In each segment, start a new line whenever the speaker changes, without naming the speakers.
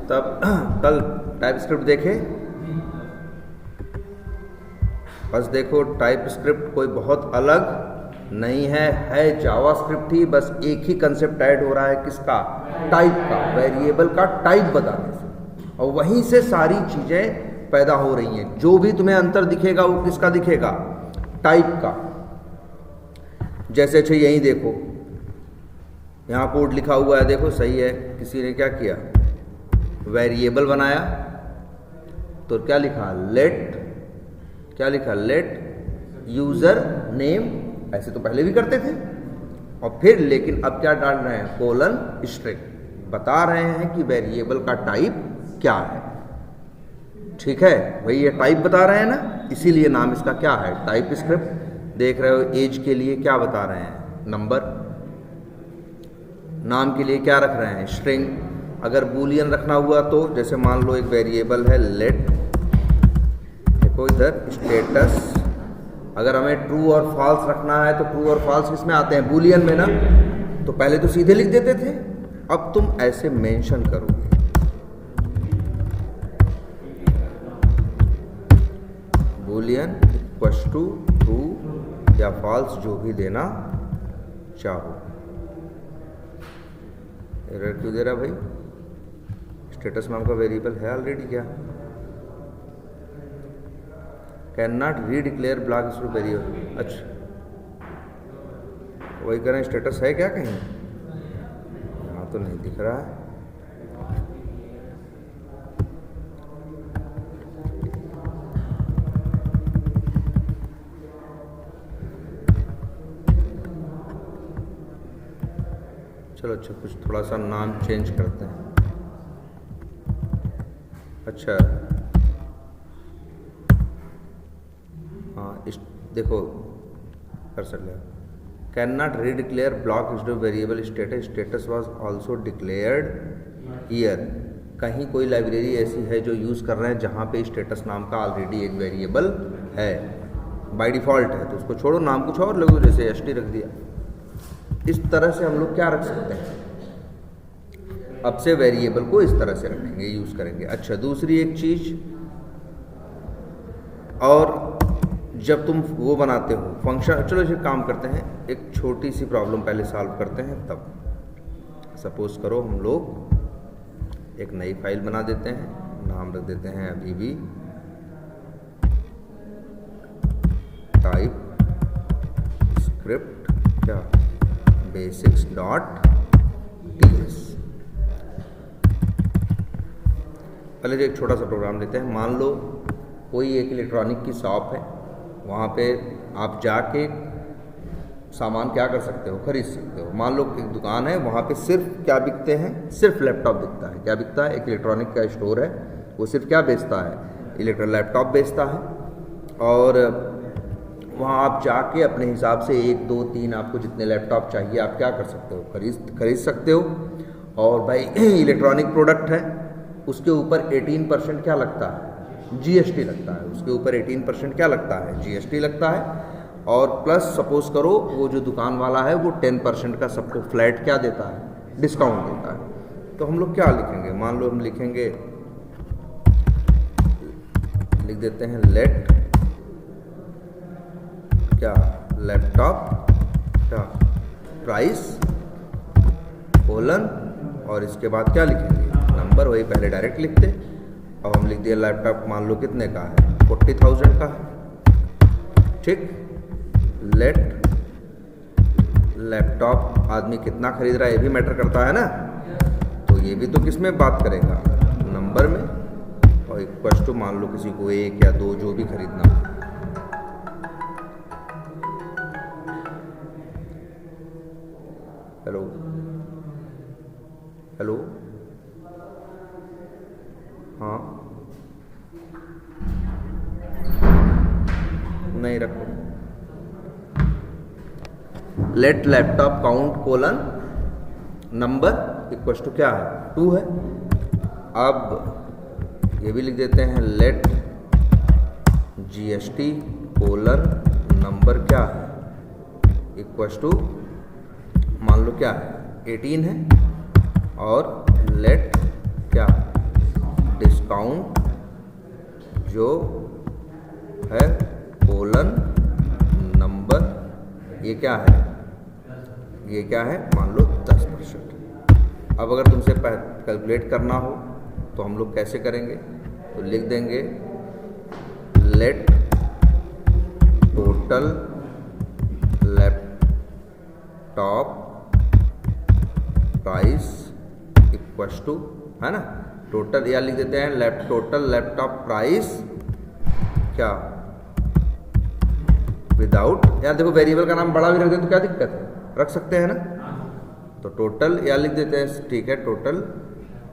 तब कल type script देखे, बस देखो टाइप स्क्रिप्ट कोई बहुत अलग नहीं है जावास्क्रिप्ट ही, बस एक ही कंसेप्ट ऐड हो रहा है, किसका, टाइप का, वेरिएबल का टाइप बताने से, और वहीं से सारी चीज़ें पैदा हो रही हैं। जो भी तुम्हें अंतर दिखेगा वो किसका दिखेगा, टाइप का। जैसे अच्छा यहीं देखो, यहाँ कोड लिखा हुआ है, देखो सही है, किसी ने क्या किया, वेरिएबल बनाया, तो क्या लिखा, लेट, क्या लिखा, लेट यूजर नेम, ऐसे तो पहले भी करते थे, और फिर लेकिन अब क्या डाल रहे हैं, कोलन स्ट्रिंग, बता रहे हैं कि वेरिएबल का टाइप क्या है। ठीक है, वही ये टाइप बता रहे हैं ना, इसीलिए नाम इसका क्या है, टाइप स्क्रिप्ट। देख रहे हो एज के लिए क्या बता रहे हैं, नंबर, नाम के लिए क्या रख रहे हैं, स्ट्रिंग। अगर बूलियन रखना हुआ तो जैसे मान लो एक वेरिएबल है लेट, देखो इधर स्टेटस, अगर हमें ट्रू और फॉल्स रखना है तो ट्रू और फॉल्स किस में आते हैं, बूलियन में ना, तो पहले तो सीधे लिख देते थे, अब तुम ऐसे मेंशन करोगे, बूलियन इक्वल्स टू ट्रू या फॉल्स, जो भी देना चाहो। एरर क्यों दे रहा भाई, स्टेटस नाम का वेरिएबल है ऑलरेडी क्या, cannot redeclare block store variable, अच्छा वही करें, स्टेटस है क्या कहीं, यहाँ तो नहीं दिख रहा है। चलो अच्छा, कुछ थोड़ा सा नाम चेंज करते हैं। अच्छा हाँ, देखो कर सकते हैं, cannot redeclare block store variable status, status was also declared here. कहीं कोई लाइब्रेरी ऐसी है जो यूज़ कर रहे हैं जहाँ पे स्टेटस नाम का ऑलरेडी एक वेरिएबल है, बाय डिफ़ॉल्ट है, तो उसको छोड़ो, नाम कुछ और लगो, जैसे एसटी रख दिया। इस तरह से हम लोग क्या रख सकते हैं, अब से वेरिएबल को इस तरह से रखेंगे, यूज़ करेंगे। अच्छा दूसरी एक चीज़, और जब तुम वो बनाते हो फंक्शन, चलो इसे काम करते हैं, एक छोटी सी प्रॉब्लम पहले सॉल्व करते हैं। तब सपोज करो हम लोग एक नई फाइल बना देते हैं, नाम रख देते हैं अभी भी टाइप स्क्रिप्ट क्या basics.ts। पहले जो एक छोटा सा प्रोग्राम लेते हैं, मान लो कोई एक इलेक्ट्रॉनिक की शॉप है, वहाँ पे आप जाके सामान क्या कर सकते हो, खरीद सकते हो। मान लो एक दुकान है, वहाँ पे सिर्फ क्या बिकते हैं, सिर्फ लैपटॉप बिकता है। क्या बिकता है, एक इलेक्ट्रॉनिक का स्टोर है, वो सिर्फ क्या बेचता है, लैपटॉप बेचता है। और वहाँ आप जाके अपने हिसाब से 1 2 3 आपको जितने लैपटॉप चाहिए आप क्या कर सकते हो, खरीद सकते हो। और भाई इलेक्ट्रॉनिक प्रोडक्ट है, उसके ऊपर 18% क्या लगता है, जीएसटी लगता है। उसके ऊपर 18% क्या लगता है, जीएसटी लगता है। और प्लस सपोज करो वो जो दुकान वाला है वो 10% का सबको फ्लैट क्या देता है, डिस्काउंट देता है। तो हम लोग क्या लिखेंगे, मान लो हम लिखेंगे, लिख देते हैं लेट क्या लैपटॉप क्या प्राइस कोलन, और इसके बाद क्या लिखेंगे, नंबर, वही पहले डायरेक्ट लिखते। अब हम लिख दिया लैपटॉप मान लो कितने का है, 40,000 का है। ठीक, लेट लैपटॉप आदमी कितना खरीद रहा है ये भी मैटर करता है ना, तो ये भी तो किस में बात करेगा, नंबर में। और इक्वल टू मान लो किसी को 1 या 2 जो भी खरीदना हो। हेलो हेलो, हाँ नहीं रखो, let laptop count colon number equal to क्या है, 2 है। अब ये भी लिख देते हैं लेट जीएसटी कोलन नंबर क्या है, इक्वल टू मान लो क्या है 18 है। और लेट क्या डिस्काउंट जो है कोलन नंबर, ये क्या है, ये क्या है, मान लो 10%। अब अगर तुमसे कैलकुलेट करना हो तो हम लोग कैसे करेंगे, तो लिख देंगे let total laptop price equals to, है ना, टोटल, या लिख देते हैं टोटल लैपटॉप प्राइस क्या विदाउट, यार देखो वेरिएबल का नाम बड़ा भी रख दें तो क्या दिक्कत है, रख सकते हैं ना, तो टोटल या लिख देते हैं, ठीक है, टोटल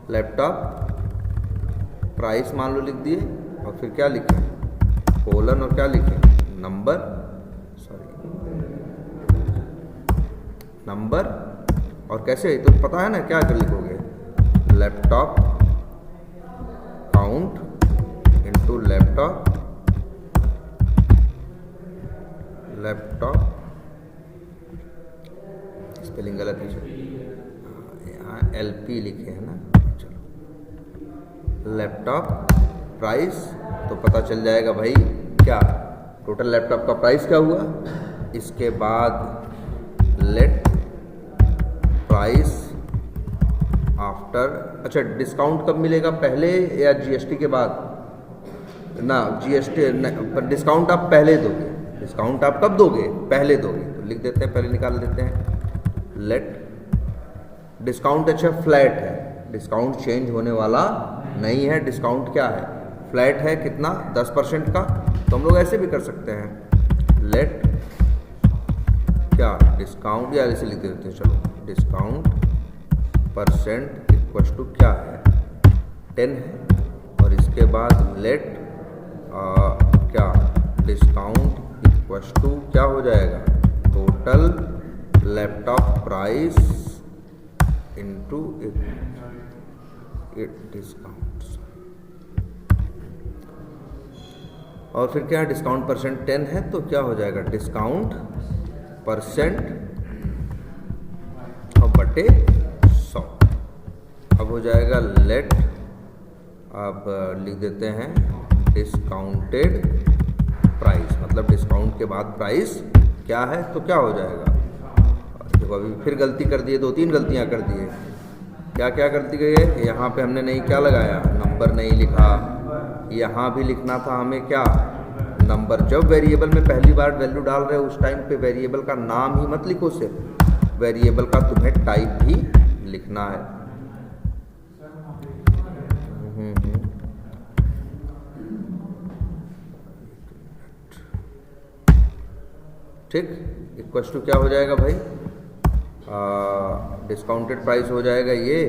लैपटॉप प्राइस मान लो लिख दिए, और फिर क्या लिखें, कोलन और क्या लिखें, नंबर, नंबर, और कैसे, तो पता है ना क्या कर लिखोगे, laptop count into laptop spelling गलत है, यहाँ LP लिखे हैं ना, चलो लैपटॉप प्राइस, तो पता चल जाएगा भाई क्या टोटल लैपटॉप का प्राइस क्या हुआ। इसके बाद लेट प्राइस आफ्टर, अच्छा डिस्काउंट कब मिलेगा, पहले या GST के बाद, ना GST पर डिस्काउंट आप पहले दोगे, डिस्काउंट आप कब दोगे, पहले दोगे, तो लिख देते हैं, पहले निकाल देते हैं लेट डिस्काउंट, अच्छा फ्लैट है, डिस्काउंट चेंज होने वाला नहीं है, डिस्काउंट क्या है, फ्लैट है, कितना 10% का, तो हम लोग ऐसे भी कर सकते हैं लेट क्या डिस्काउंट, या ऐसे लिख देते हैं, चलो डिस्काउंट परसेंट इक्वल्स टू क्या है 10 है, और इसके बाद लेट क्या डिस्काउंट इक्वल्स टू क्या हो जाएगा, total laptop price into discount, और फिर क्या डिस्काउंट परसेंट 10 है, तो क्या हो जाएगा डिस्काउंट परसेंट और बटे 100। अब हो जाएगा लेट, अब लिख देते हैं डिस्काउंटेड प्राइस, मतलब डिस्काउंट के बाद प्राइस क्या है, तो क्या हो जाएगा, देखो अभी फिर गलती कर दिए, 2-3 गलतियां कर दिए, क्या क्या गलती गई है, यहाँ पे हमने नहीं क्या लगाया, नंबर नहीं लिखा, यहाँ भी लिखना था हमें क्या नंबर, जब वेरिएबल में पहली बार वैल्यू डाल रहे हो उस टाइम पे वेरिएबल का नाम ही मत लिखो, सिर्फ वेरिएबल का तुम्हें टाइप भी लिखना है। ठीक, इक्वल्स टू क्या हो जाएगा भाई, डिस्काउंटेड प्राइस हो जाएगा ये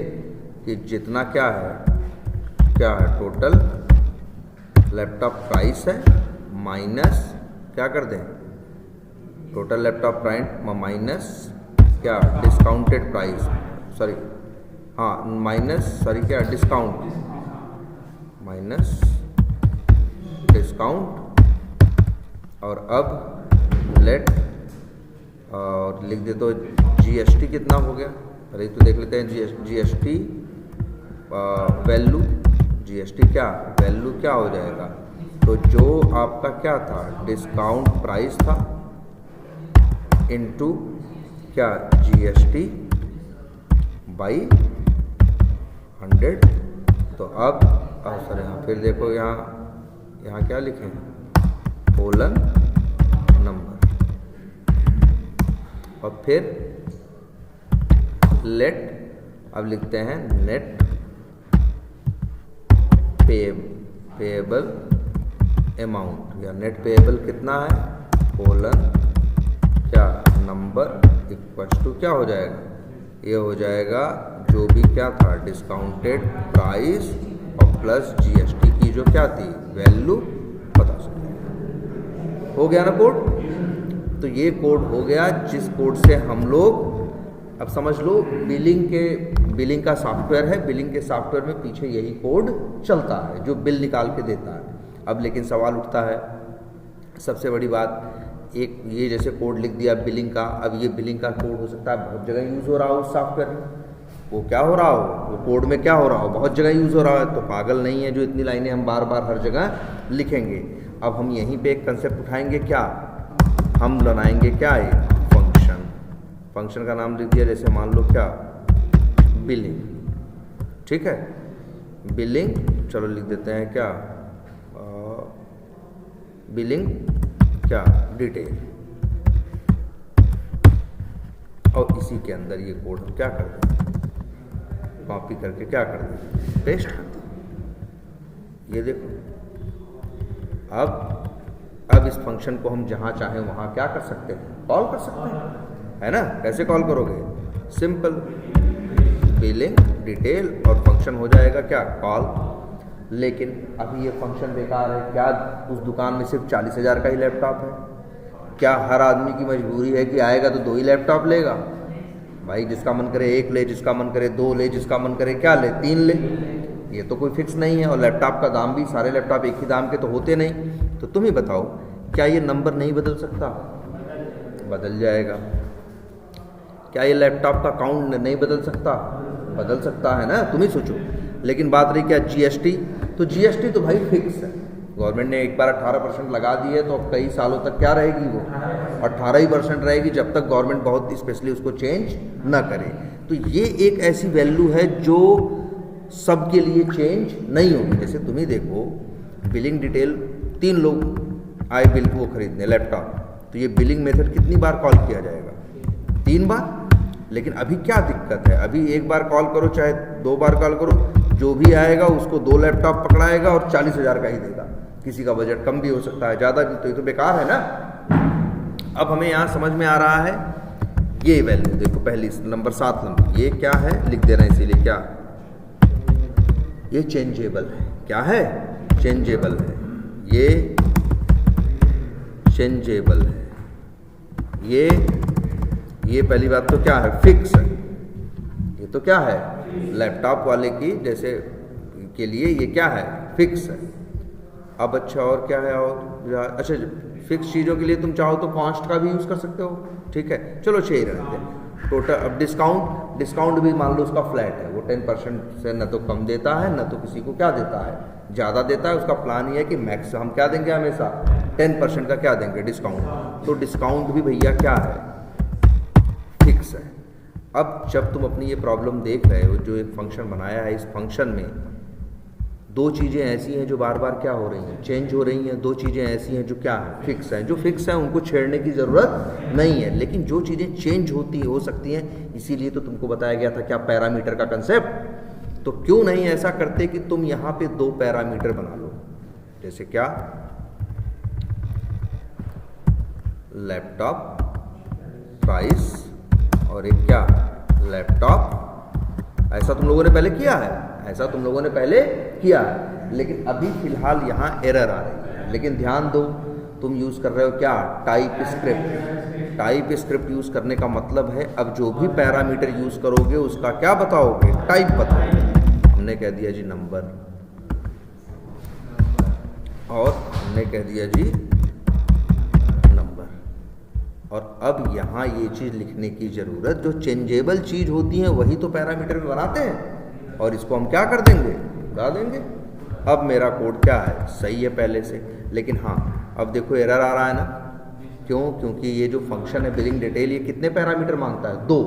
कि जितना क्या है टोटल लैपटॉप प्राइस है माइनस क्या कर दें, टोटल लैपटॉप प्राइस माइनस क्या डिस्काउंटेड प्राइस, सॉरी हाँ माइनस, सॉरी क्या डिस्काउंट, माइनस डिस्काउंट, और अब लेट और लिख दे तो GST कितना हो गया, अरे तो देख लेते हैं GST वैल्यू, GST क्या वैल्यू क्या हो जाएगा, तो जो आपका क्या था डिस्काउंट प्राइस था इनटू क्या GST बाई 100, तो अब सर यहाँ फिर देखो यहाँ क्या लिखें, कोलन नंबर, और फिर लेट, अब लिखते हैं नेट पेएबल अमाउंट, या नेट पेएबल कितना है, कोलन क्या नंबर इक्वल्स टू क्या हो जाएगा, ये हो जाएगा जो भी क्या था डिस्काउंटेड प्राइस और प्लस GST की जो क्या थी वैल्यू पता चल हो गया ना कोड। तो ये कोड हो गया जिस कोड से हम लोग, अब समझ लो बिलिंग का सॉफ्टवेयर है, बिलिंग के सॉफ्टवेयर में पीछे यही कोड चलता है जो बिल निकाल के देता है। अब लेकिन सवाल उठता है, सबसे बड़ी बात, एक ये जैसे कोड लिख दिया बिलिंग का, अब ये बिलिंग का कोड हो सकता है बहुत जगह यूज़ हो रहा हो उस सॉफ्टवेयर में, वो क्या हो रहा हो, वो कोड में क्या हो रहा हो, बहुत जगह यूज़ हो रहा है, तो पागल नहीं है जो इतनी लाइनें हम बार बार हर जगह लिखेंगे। अब हम यहीं पे एक कंसेप्ट उठाएंगे, क्या हम बनाएंगे, क्या एक फंक्शन। फंक्शन का नाम लिख दिया, जैसे मान लो क्या, बिलिंग, ठीक है, बिलिंग, चलो लिख देते हैं क्या, बिलिंग क्या, डिटेल। और इसी के अंदर ये कोड हम क्या कर दें, कॉपी करके क्या कर दें, पेस्ट कर दें। ये देखो, अब इस फंक्शन को हम जहां चाहें वहां क्या कर सकते हैं, कॉल कर सकते हैं, है ना। कैसे कॉल करोगे, सिंपल, बिलिंग डिटेल और फंक्शन हो जाएगा क्या, कॉल। लेकिन अभी ये फंक्शन बेकार है। क्या उस दुकान में सिर्फ 40,000 का ही लैपटॉप है? क्या हर आदमी की मजबूरी है कि आएगा तो 2 ही लैपटॉप लेगा? भाई जिसका मन करे 1 ले, जिसका मन करे 2 ले, जिसका मन करे क्या ले, 3 ले। ये तो कोई फिक्स नहीं है। और लैपटॉप का दाम भी, सारे लैपटॉप एक ही दाम के तो होते नहीं। तो तुम ही बताओ, क्या ये नंबर नहीं बदल सकता? बदल जाएगा। क्या ये लैपटॉप का काउंट नहीं बदल सकता? बदल सकता है ना, तुम ही सोचो। लेकिन बात रही क्या, जीएसटी, तो जीएसटी तो भाई फिक्स है। गवर्नमेंट ने एक बार 18% लगा दी है, तो अब कई सालों तक क्या रहेगी, वो 18% रहेगी, जब तक गवर्नमेंट बहुत स्पेशली उसको चेंज ना करे। तो ये एक ऐसी वैल्यू है जो सबके लिए चेंज नहीं होगी। जैसे तुम ही देखो, बिलिंग डिटेल, 3 लोग आए बिल को खरीदने लैपटॉप, तो ये बिलिंग मेथड कितनी बार कॉल किया जाएगा? 3 बार। लेकिन अभी क्या दिक्कत है, अभी 1 बार कॉल करो चाहे 2 बार कॉल करो, जो भी आएगा उसको 2 लैपटॉप पकड़ाएगा और 40,000 का ही देगा। किसी का बजट कम भी हो सकता है, ज़्यादा भी, तो ये तो बेकार है ना। अब हमें यहाँ समझ में आ रहा है ये वैल्यू। देखो पहली नंबर 7 नंबर, ये क्या है लिख दे रहे हैं, इसीलिए क्या, ये चेंजेबल है। क्या है? चेंजेबल है। ये चेंजेबल है। ये पहली बात तो क्या है, फिक्स है। ये तो क्या है, लैपटॉप वाले की जैसे के लिए ये क्या है, फिक्स है। अब अच्छा और क्या है, और अच्छा फिक्स चीज़ों के लिए तुम चाहो तो कॉस्ट का भी यूज़ कर सकते हो, ठीक है। चलो 6 ही रहते हैं टोटल। अब डिस्काउंट भी मान लो उसका फ्लैट है, वो 10% से न तो कम देता है, न तो किसी को क्या देता है, ज़्यादा देता है। उसका प्लान ये है कि मैक्स हम क्या देंगे, हमेशा 10% का क्या देंगे, डिस्काउंट। तो डिस्काउंट भी भैया क्या है, फिक्स है। अब जब तुम अपनी ये प्रॉब्लम देख रहे हो, जो एक फंक्शन बनाया है, इस फंक्शन में 2 चीज़ें ऐसी हैं जो बार बार क्या हो रही हैं, चेंज हो रही हैं। 2 चीज़ें ऐसी हैं जो क्या है, फिक्स हैं। जो फिक्स हैं उनको छेड़ने की ज़रूरत नहीं है। लेकिन जो चीज़ें चेंज हो सकती हैं, इसीलिए तो तुमको बताया गया था क्या, पैरामीटर का कंसेप्ट। तो क्यों नहीं ऐसा करते कि तुम यहाँ पे 2 पैरामीटर बना लो, जैसे क्या, लैपटॉप प्राइस और एक क्या, लैपटॉप। ऐसा तुम लोगों ने पहले किया है, ऐसा तुम लोगों ने पहले किया है। लेकिन अभी फिलहाल यहाँ एरर आ रही है। लेकिन ध्यान दो, तुम यूज़ कर रहे हो क्या, type script. Type script use करने का मतलब है, अब जो भी पैरामीटर यूज़ करोगे उसका क्या बताओगे, टाइप बताओगे। हमने कह दिया जी नंबर, और हमने कह दिया जी नंबर। और अब यहाँ ये चीज़ लिखने की ज़रूरत, जो चेंजेबल चीज़ होती है वही तो पैरामीटर में बनाते हैं, और इसको हम क्या कर देंगे, बता देंगे। अब मेरा कोड क्या है, सही है पहले से। लेकिन हाँ, अब देखो एरर आ रहा है ना, क्यों? क्योंकि ये जो फंक्शन है बिलिंग डिटेल, ये कितने पैरामीटर मांगता है, 2।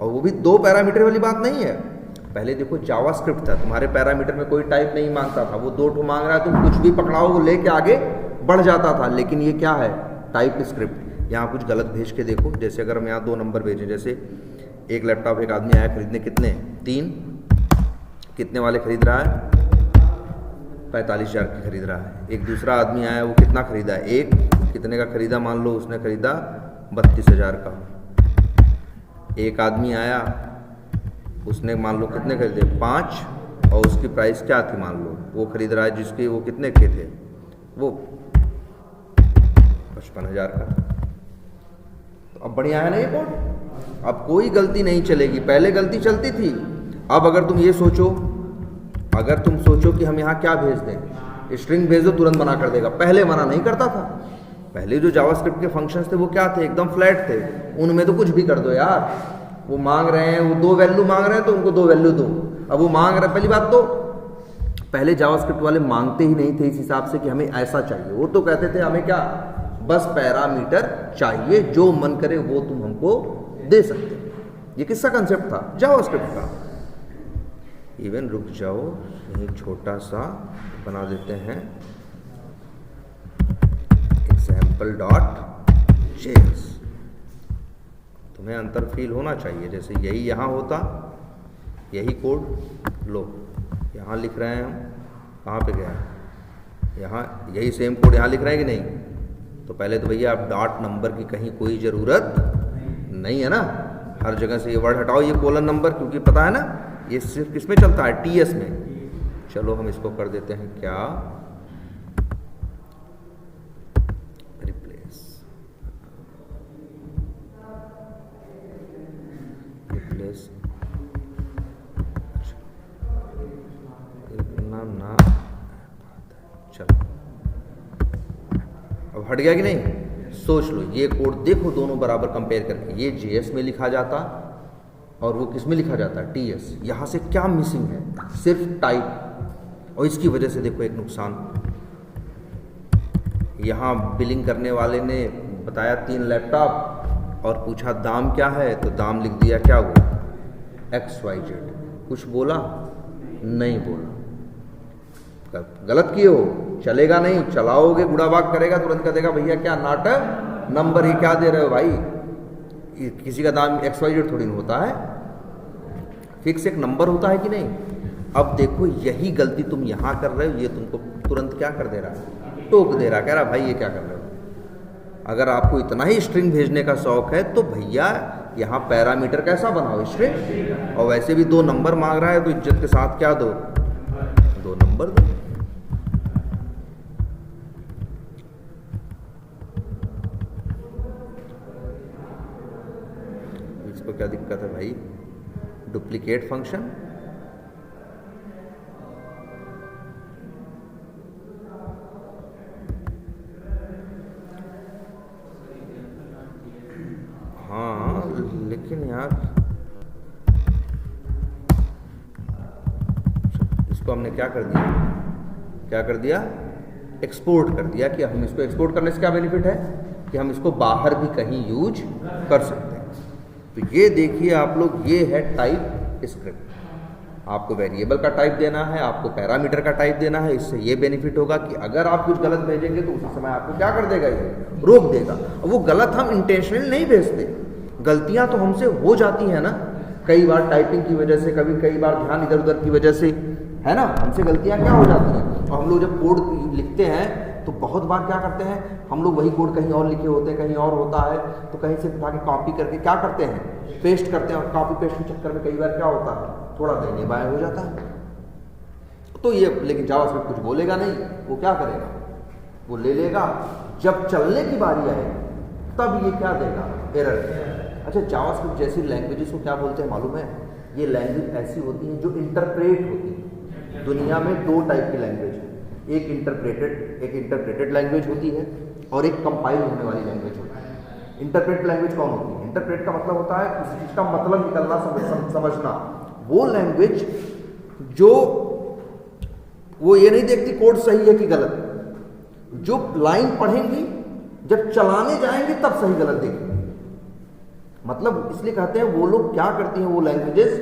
और वो भी 2 पैरामीटर वाली बात नहीं है। पहले देखो जावास्क्रिप्ट था, तुम्हारे पैरामीटर में कोई टाइप नहीं मांगता था, वो 2 मांग रहा है, तुम कुछ भी पकड़ाओ वो लेके आगे बढ़ जाता था। लेकिन ये क्या है, टाइप स्क्रिप्ट। यहाँ कुछ गलत भेज के देखो, जैसे अगर हम यहाँ 2 नंबर भेजें, जैसे एक लैपटॉप एक आदमी आया खरीदने, कितने, 3, कितने वाले खरीद रहा है, 45,000 की खरीद रहा है। एक दूसरा आदमी आया, वो कितना खरीदा है, 1, कितने का खरीदा, मान लो उसने खरीदा 32,000 का। एक आदमी आया, उसने मान लो कितने खरीदे, 5, और उसकी प्राइस क्या थी, मान लो वो खरीद रहा है जिसके वो कितने के थे, वो 55,000 का। तो अब बढ़िया है ना ये कोड, अब कोई गलती नहीं चलेगी। पहले गलती चलती थी। अब अगर तुम ये सोचो, अगर तुम सोचो कि हम यहाँ क्या भेज दें, स्ट्रिंग भेज दो, तुरंत मना कर देगा। पहले मना नहीं करता था। पहले जो जावास्क्रिप्ट के फंक्शंस थे वो क्या थे, एकदम फ्लैट थे, उनमें तो कुछ भी कर दो यार, वो मांग रहे हैं, वो 2 वैल्यू मांग रहे हैं तो उनको 2 वैल्यू दो। अब वो मांग रहे, पहली बात तो पहले जावास्क्रिप्ट वाले मांगते ही नहीं थे इस हिसाब से कि हमें ऐसा चाहिए। वो तो कहते थे हमें क्या, बस पैरामीटर चाहिए, जो मन करे वो तुम हमको दे सकते हो। ये किसका कंसेप्ट था? जावास्क्रिप्ट का। इवन रुक जाओ, यही छोटा सा बना देते हैं example.js। तुम्हें अंतर फील होना चाहिए। जैसे यही यहाँ होता, यही कोड लो यहाँ लिख रहे हैं हम, कहाँ पे गया, यहाँ यही सेम कोड यहाँ लिख रहे हैं कि नहीं? तो पहले तो भैया आप डॉट नंबर की कहीं कोई ज़रूरत नहीं है ना। हर जगह से ये वर्ड हटाओ, ये कोलन नंबर, क्योंकि पता है ना ये सिर्फ किस में चलता है, टीएस में। चलो हम इसको कर देते हैं क्या, रिप्लेस ना। चलो अब हट गया कि नहीं? सोच लो, ये कोड देखो दोनों बराबर कंपेयर करके, ये जेएस में लिखा जाता और वो किस में लिखा जाता है, टीएस। यहाँ से क्या मिसिंग है? सिर्फ टाइप। और इसकी वजह से देखो एक नुकसान, यहाँ बिलिंग करने वाले ने बताया 3 लैपटॉप और पूछा दाम क्या है, तो दाम लिख दिया क्या हुआ, XYZ। कुछ बोला नहीं, बोला गलत किए हो, चलेगा नहीं, चलाओगे गुड़ाबाग करेगा, तुरंत कह देगा भैया क्या नाटक नंबर ही क्या दे रहे हो भाई, किसी का दाम XYZ थोड़ी नहीं होता है, फिक्स एक नंबर होता है कि नहीं। अब देखो यही गलती तुम यहाँ कर रहे हो, ये तुमको तुरंत क्या कर दे रहा है, टोक दे रहा, कह रहा भाई ये क्या कर रहे हो। अगर आपको इतना ही स्ट्रिंग भेजने का शौक है तो भैया यहाँ पैरामीटर कैसा बनाओ, स्ट्रिंग। और वैसे भी 2 नंबर मांग रहा है तो इज्जत के साथ क्या दो, 2 नंबर दो। इसको क्या दिक्कत है भाई, डुप्लीकेट फंक्शन। हाँ लेकिन यार इसको हमने क्या कर दिया, एक्सपोर्ट कर दिया। कि हम इसको एक्सपोर्ट करने से क्या बेनिफिट है कि हम इसको बाहर भी कहीं यूज कर सकते हैं। तो ये देखिए आप लोग, ये है टाइप स्क्रिप्ट। आपको वेरिएबल का टाइप देना है, आपको पैरामीटर का टाइप देना है। इससे ये बेनिफिट होगा कि अगर आप कुछ गलत भेजेंगे तो उसी समय आपको क्या कर देगा, ये रोक देगा। वो गलत हम इंटेंशनली नहीं भेजते, गलतियां तो हमसे हो जाती हैं ना, कई बार टाइपिंग की वजह से, कई बार ध्यान इधर उधर की वजह से, है ना, हमसे गलतियां क्या हो जाती हैं। और हम लोग जब कोड लिखते हैं तो बहुत बार क्या करते हैं, हम लोग वही कोड कहीं और लिखे होते हैं, कहीं और होता है, तो कहीं से उठा के कॉपी करके क्या करते हैं, पेस्ट करते हैं। और कॉपी पेस्ट के चक्कर में कई बार क्या होता है, थोड़ा दाहिने बाएं हो जाता है। तो ये लेकिन जावास्क्रिप्ट कुछ बोलेगा नहीं, वो क्या करेगा, वो ले लेगा, जब चलने की बारी आएगी तब ये क्या देगा, एरर। अच्छा, जावास्क्रिप्ट जैसी लैंग्वेजेस को क्या बोलते हैं मालूम है? ये लैंग्वेज ऐसी होती है जो इंटरप्रेट होती है। दुनिया में 2 टाइप की लैंग्वेज है, एक इंटरप्रेटेड लैंग्वेज होती है और एक कंपाइल होने वाली लैंग्वेज होती है। इंटरप्रेट लैंग्वेज कौन होती है? इंटरप्रेट का मतलब होता है किसी चीज़ का मतलब निकलना, समझना। वो लैंग्वेज जो वो ये नहीं देखती कोड सही है कि गलत, जो लाइन पढ़ेंगी जब चलाने जाएंगे तब सही गलत देखेंगे। मतलब इसलिए कहते हैं वो लोग क्या करती हैं, वो languages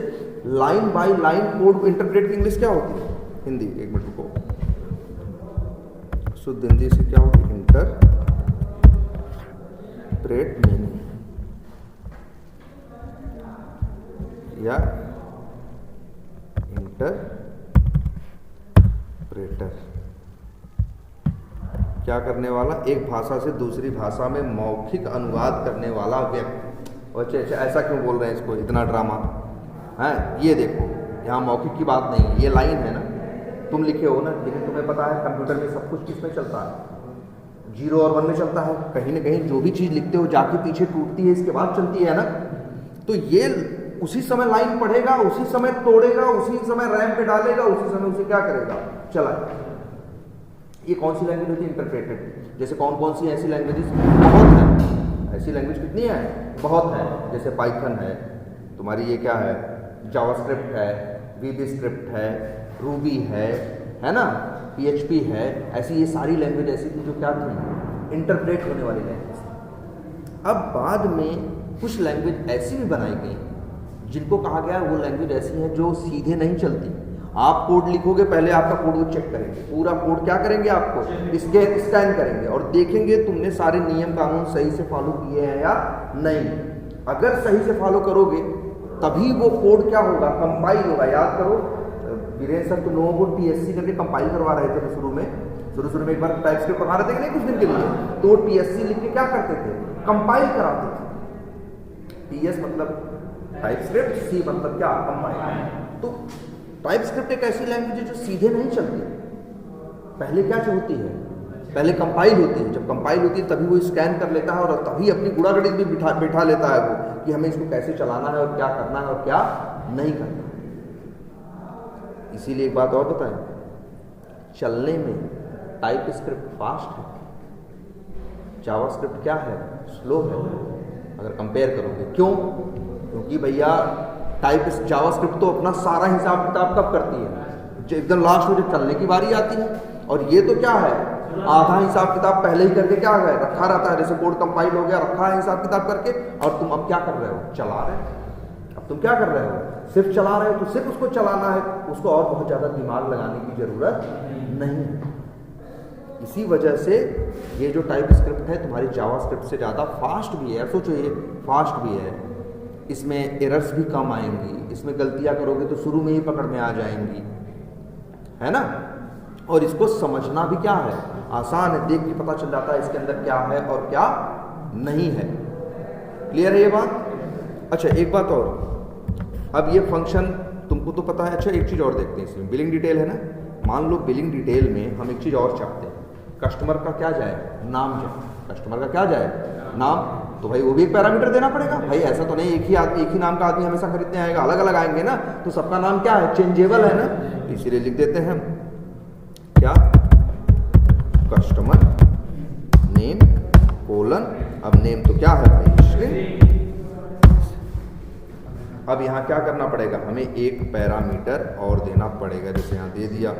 line by line code को इंटरप्रेट। इंग्लिश क्या होती है, हिंदी, एक मिनट रुको, शुद्ध हिंदी से क्या होती है, इंटरप्रेट मीनिंग या इंटरप्रेटर। क्या करने वाला, एक भाषा से दूसरी भाषा में मौखिक अनुवाद करने वाला व्यक्ति। अच्छा, ऐसा क्यों बोल रहे हैं इसको, इतना ड्रामा है। ये देखो यहाँ मौखिक की बात नहीं है, ये लाइन है ना, तुम लिखे हो ना, लेकिन तुम्हें पता है कंप्यूटर में सब कुछ किस में चलता है, 0 और 1 में चलता है। कहीं ना कहीं जो भी चीज़ लिखते हो जाके पीछे टूटती है, इसके बाद चलती है ना। तो ये उसी समय लाइन पढ़ेगा, उसी समय तोड़ेगा, उसी समय रैम पे डालेगा, उसी समय उसे क्या करेगा, चलाएगा। ये कौन सी लैंग्वेज होती है, इंटरप्रेटेड। जैसे कौन कौन सी ऐसी लैंग्वेजेस, बहुत है ऐसी लैंग्वेज, कितनी है, बहुत है। जैसे पाइथन है, तुम्हारी ये क्या है, जावास्क्रिप्ट है, वीबी स्क्रिप्ट है, रूबी है ना, PHP है, ऐसी ये सारी लैंग्वेज ऐसी थी जो क्या थी, इंटरप्रेट होने वाली लैंग्वेज। अब बाद में कुछ लैंग्वेज ऐसी भी बनाई गई जिनको कहा गया वो लैंग्वेज ऐसी है जो सीधे नहीं चलती। आप कोड लिखोगे, पहले आपका कोड वो चेक करेंगे, पूरा कोड क्या करेंगे, आपको स्कैन करेंगे और देखेंगे तुमने सारे नियम कानून सही से फॉलो किए हैं या नहीं। अगर सही से फॉलो करोगे तभी वो कोड क्या होगा, कंपाइल होगा। याद करो वीरेंद्र सर, तुम लोगों को TSC करके कंपाइल करवा रहे थे शुरू में एक बार टाइप स्क्रिप्ट पढ़ा रहे थे कि नहीं कुछ दिन के लिए, तो TSC लिख के क्या करते थे, कंपाइल कराते थे। TS मतलब टाइप स्क्रिप्ट, C मतलब क्या, कंपाइल। तो टाइप स्क्रिप्ट एक ऐसी लैंग्वेज है जो सीधे नहीं चलती। पहले क्या होती है, पहले कंपाइल होती है। जब कंपाइल होती है तभी वो स्कैन कर लेता है और तभी अपनी गुणागणित भी बिठा लेता है वो, कि हमें इसको कैसे चलाना है और क्या करना है और क्या नहीं करना। इसीलिए एक बात और बताएं, चलने में टाइप स्क्रिप्ट फास्ट है, जावास्क्रिप्ट क्या है, स्लो है। अगर कंपेयर करोगे, क्यों, क्योंकि भैया जावास्क्रिप्ट तो अपना सारा हिसाब किताब कब करती है, जो एकदम लास्ट में जब चलने की बारी आती है। और ये तो क्या है, आधा हिसाब किताब पहले ही करके क्या है, रखा रहता है। जैसे कोड कंपाइल हो गया, रखा है हिसाब किताब करके, और तुम अब क्या कर रहे हो, चला रहे हो। अब तुम क्या कर रहे हो, सिर्फ चला रहे हो, तो सिर्फ उसको चलाना है, उसको और बहुत ज़्यादा दिमाग लगाने की ज़रूरत नहीं। इसी वजह से ये जो टाइप स्क्रिप्ट है तुम्हारी जावास्क्रिप्ट से ज़्यादा फास्ट भी है। सोचो ये फास्ट भी है, इसमें एरर्स भी कम आएंगी, इसमें गलतियां करोगे तो शुरू में ही पकड़ में आ जाएंगी, है ना। और इसको समझना भी क्या है, आसान है, देख के पता चल जाता है इसके अंदर क्या है और क्या नहीं है। क्लियर है ये बात। अच्छा एक बात और, अब ये फंक्शन तुमको तो पता है। अच्छा एक चीज़ और देखते हैं इसमें, बिलिंग डिटेल है ना। मान लो बिलिंग डिटेल में हम एक चीज़ और चाहते हैं, कस्टमर का क्या जाए, नाम जाए। कस्टमर का क्या जाए, नाम। तो भाई वो भी एक पैरामीटर देना पड़ेगा भाई। ऐसा तो नहीं एक ही नाम का आदमी हमेशा खरीदने आएगा, अलग अलग आएंगे ना, तो सबका नाम क्या है, चेंजेबल है ना। इसीलिए लिख देते हैं क्या, कस्टमर नेम कोलन। अब नेम तो क्या है भाई, स्ट्रिंग। अब यहाँ क्या करना पड़ेगा, हमें एक पैरामीटर और देना पड़ेगा, जैसे यहाँ दे दिया।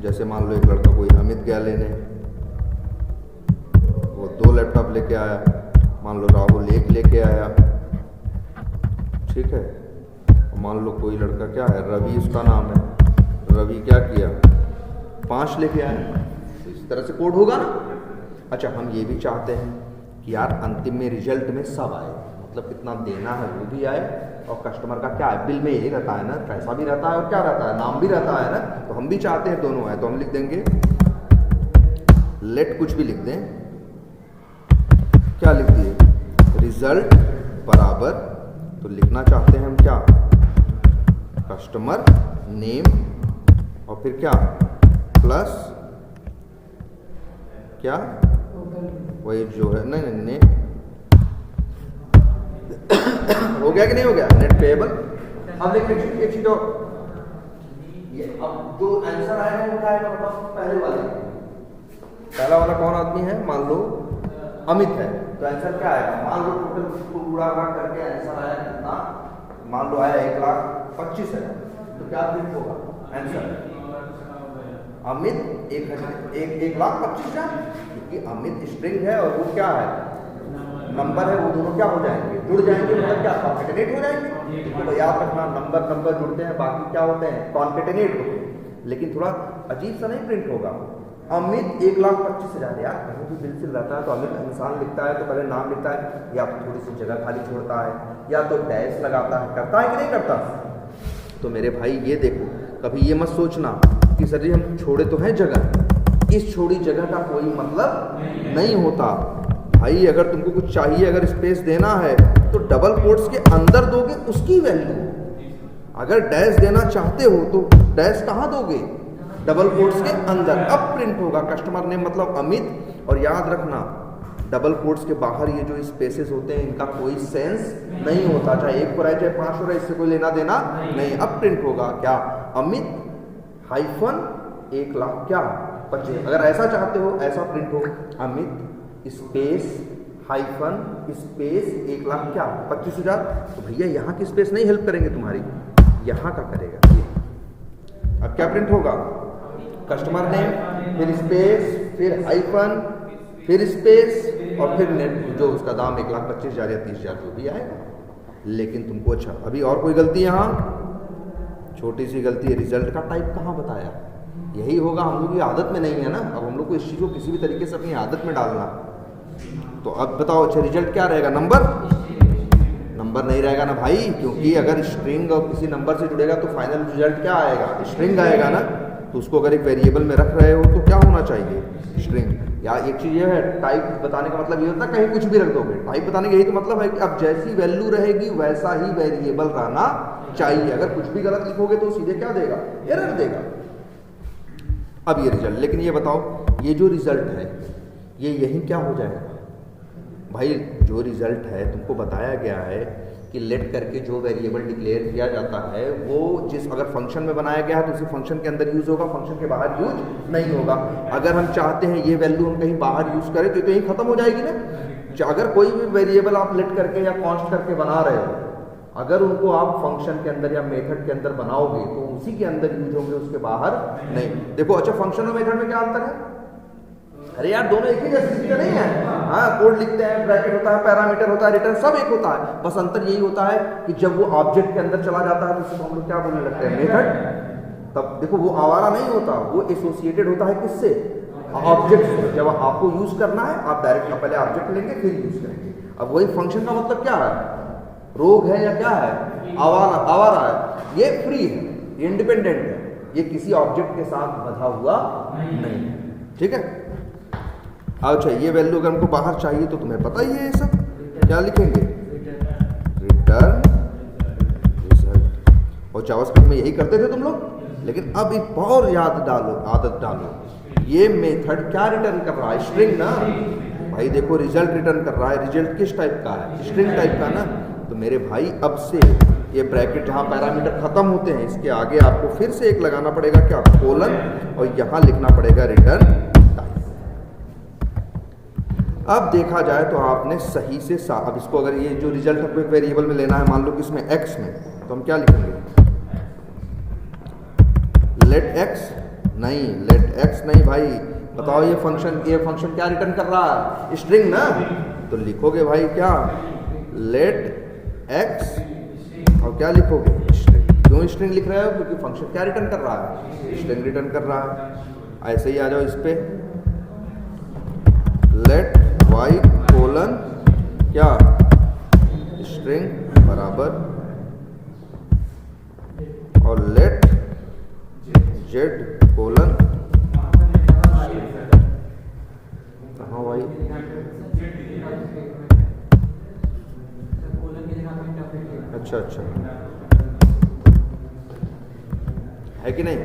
जैसे मान लो एक लड़का कोई अमित गया लेने, वो 2 लैपटॉप लेके आया। मान लो राहुल 1 लेके आया, ठीक है। मान लो कोई लड़का क्या है, रवि उसका नाम है, रवि क्या किया, 5 लेके आया। तो इस तरह से कोड होगा ना। अच्छा हम ये भी चाहते हैं कि यार अंतिम में रिजल्ट में सब आए, मतलब कितना देना है वो भी आए, और कस्टमर का क्या है, बिल में यही रहता है ना, पैसा भी रहता है और क्या रहता है, नाम भी रहता है ना। तो हम भी चाहते हैं दोनों आए, तो हम लिख देंगे लेट, कुछ भी लिख दें, क्या लिख दिए, रिजल्ट बराबर, तो लिखना चाहते हैं हम क्या, कस्टमर नेम, और फिर क्या प्लस क्या, वही जो है नहीं हो गया कि नहीं हो गया, नेट पेएबल। अब देखिए एक चीज और, ये अब जो आंसर आएगा वो क्या आएगा, मतलब पहला वाला कौन आदमी है, मान लो अमित है, तो आंसर क्या आएगा, मान लो टोटल पूरा करके आंसर आया कितना, मान लो आया 1,25,000, तो क्या प्रिंट होगा आंसर, अमित 1,25,000, क्योंकि अमित स्ट्रिंग है और वो क्या है, नंबर है, वो दोनों क्या हो जाएंगे, जुड़ जाएंगे, मतलब क्या कॉन्केटेनेट हो जाएंगे। तो याद रखना नंबर जुड़ते हैं, बाकी क्या होते हैं, कॉन्केटेनेट होते हैं। लेकिन थोड़ा अजीब सा नहीं प्रिंट होगा, अमित 1,25,000। यार कहीं भी बिल से रहता है तो अमित इंसान लिखता है तो पहले नाम लिखता है, या तो थोड़ी सी जगह खाली छोड़ता है, या तो डैश लगाता है, करता है कि नहीं करता। तो मेरे भाई ये देखो, कभी ये मत सोचना कि सर जी हम छोड़े तो हैं जगह, इस छोड़ी जगह का कोई मतलब नहीं होता भाई। अगर तुमको कुछ चाहिए, अगर स्पेस देना है तो डबल कोट्स के अंदर दोगे उसकी वैल्यू। अगर डैश देना चाहते हो तो डैश कहाँ दोगे, डबल कोट्स के अंदर। अब प्रिंट होगा कस्टमर नेम मतलब अमित। और याद रखना डबल कोट्स के बाहर ये जो स्पेसेस होते हैं इनका कोई सेंस नहीं होता, चाहे 1 हो रहा है चाहे 5 हो रहा है, इससे कोई लेना देना नहीं। अब प्रिंट होगा क्या, अमित हाइफन 1,25,000। अगर ऐसा चाहते हो ऐसा प्रिंट हो, अमित स्पेस हाइफन स्पेस 1,00,000 क्या 25,000। तो भैया यहाँ की स्पेस नहीं हेल्प करेंगे तुम्हारी, यहाँ का करेगा ये। अब क्या प्रिंट होगा, कस्टमर नेम, फिर स्पेस, फिर हाइफन, फिर स्पेस और फिर नेट, जो उसका दाम 1,25,000 या 30,000 जो भी आएगा। लेकिन तुमको अच्छा अभी और कोई गलती, यहाँ छोटी सी गलती है, रिजल्ट का टाइप कहाँ बताया। यही होगा, हम लोग की आदत में नहीं है ना। अब हम लोग को इस चीज़ को किसी भी तरीके से अपनी आदत में डालना। तो अब बताओ अच्छा रिजल्ट क्या रहेगा, नंबर नहीं रहेगा ना भाई, क्योंकि अगर स्ट्रिंग और किसी नंबर से जुड़ेगा तो फाइनल रिजल्ट क्या आएगा, स्ट्रिंग आएगा ना। तो उसको अगर एक वेरिएबल में रख रहे हो तो क्या होना चाहिए, स्ट्रिंग। या एक चीज़ ये है, टाइप बताने का मतलब ये होता है कहीं कुछ भी रख दोगे। टाइप बताने का यही तो मतलब है कि अब जैसी वैल्यू रहेगी वैसा ही वेरिएबल रहना चाहिए। अगर कुछ भी गलत लिखोगे तो सीधे क्या देगा, एरर देगा। अब ये रिजल्ट, लेकिन ये बताओ ये जो रिजल्ट है ये यही क्या हो जाएगा भाई। जो रिजल्ट है तुमको बताया गया है कि लेट करके जो वेरिएबल डिक्लेयर किया जाता है वो जिस अगर फंक्शन में बनाया गया है तो उसी फंक्शन के अंदर यूज होगा, फंक्शन के बाहर यूज नहीं होगा। अगर हम चाहते हैं ये वैल्यू हम कहीं बाहर यूज करें तो यही खत्म हो जाएगी ना। अगर कोई भी वेरिएबल आप लेट करके या कॉन्स्ट करके बना रहे हो, अगर उनको आप फंक्शन के अंदर या मेथड के अंदर बनाओगे तो उसी के अंदर यूज होंगे, उसके बाहर नहीं। देखो अच्छा फंक्शन और मेथड में क्या अंतर है, अरे यार दोनों एक ही जैसी चीजें नहीं है। हाँ कोड लिखते हैं, ब्रैकेट होता है, पैरामीटर होता है, रिटर्न सब एक होता है, बस अंतर यही होता है कि जब वो ऑब्जेक्ट के अंदर चला जाता है तो उसको हम लोग क्या बोलने लगते हैं, मेथड। तब देखो वो आवारा नहीं होता, वो एसोसिएटेड होता है किससे, ऑब्जेक्ट से। जब आपको यूज करना है आप डायरेक्ट पहले ऑब्जेक्ट लेंगे फिर यूज करेंगे। अब वही फंक्शन का मतलब क्या है, रोग है या क्या है, आवारा है। ये फ्री है, ये इंडिपेंडेंट है, ये किसी ऑब्जेक्ट के साथ बंधा हुआ नहीं है। ठीक है। अच्छा ये वैल्यू अगर हमको बाहर चाहिए तो तुम्हें पता ही है ये सब क्या लिखेंगे, रिटर्न रिजल्ट। और जावास्क्रिप्ट में यही करते थे तुम लोग। लेकिन अब एक और आदत डालो, ये मेथड क्या रिटर्न कर रहा है, स्ट्रिंग ना भाई। देखो रिजल्ट रिटर्न कर रहा है, रिजल्ट किस टाइप का है, स्ट्रिंग टाइप का ना। तो मेरे भाई अब से ये ब्रैकेट जहाँ पैरामीटर खत्म होते हैं इसके आगे आपको फिर से एक लगाना पड़ेगा क्या, कोलन, और यहाँ लिखना पड़ेगा रिटर्न टाइप। अब देखा जाए तो आपने सही से अब इसको अगर ये जो रिजल्ट आपको एक वेरिएबल में लेना है, मान लो कि इसमें x में, तो हम क्या लिखेंगे, लेट x नहीं भाई। बताओ ये फंक्शन क्या रिटर्न कर रहा है, स्ट्रिंग ना। तो लिखोगे भाई क्या, लेट x और क्या लिखोगे, स्ट्रिंग। क्यों स्ट्रिंग लिख रहे हो, क्योंकि फंक्शन क्या रिटर्न कर रहा है, स्ट्रिंग रिटर्न कर रहा है। ऐसे ही आ जाओ इस पे, लेट y कोलन क्या, स्ट्रिंग बराबर, और लेट z कोलन, कहाँ भाई, अच्छा है कि नहीं,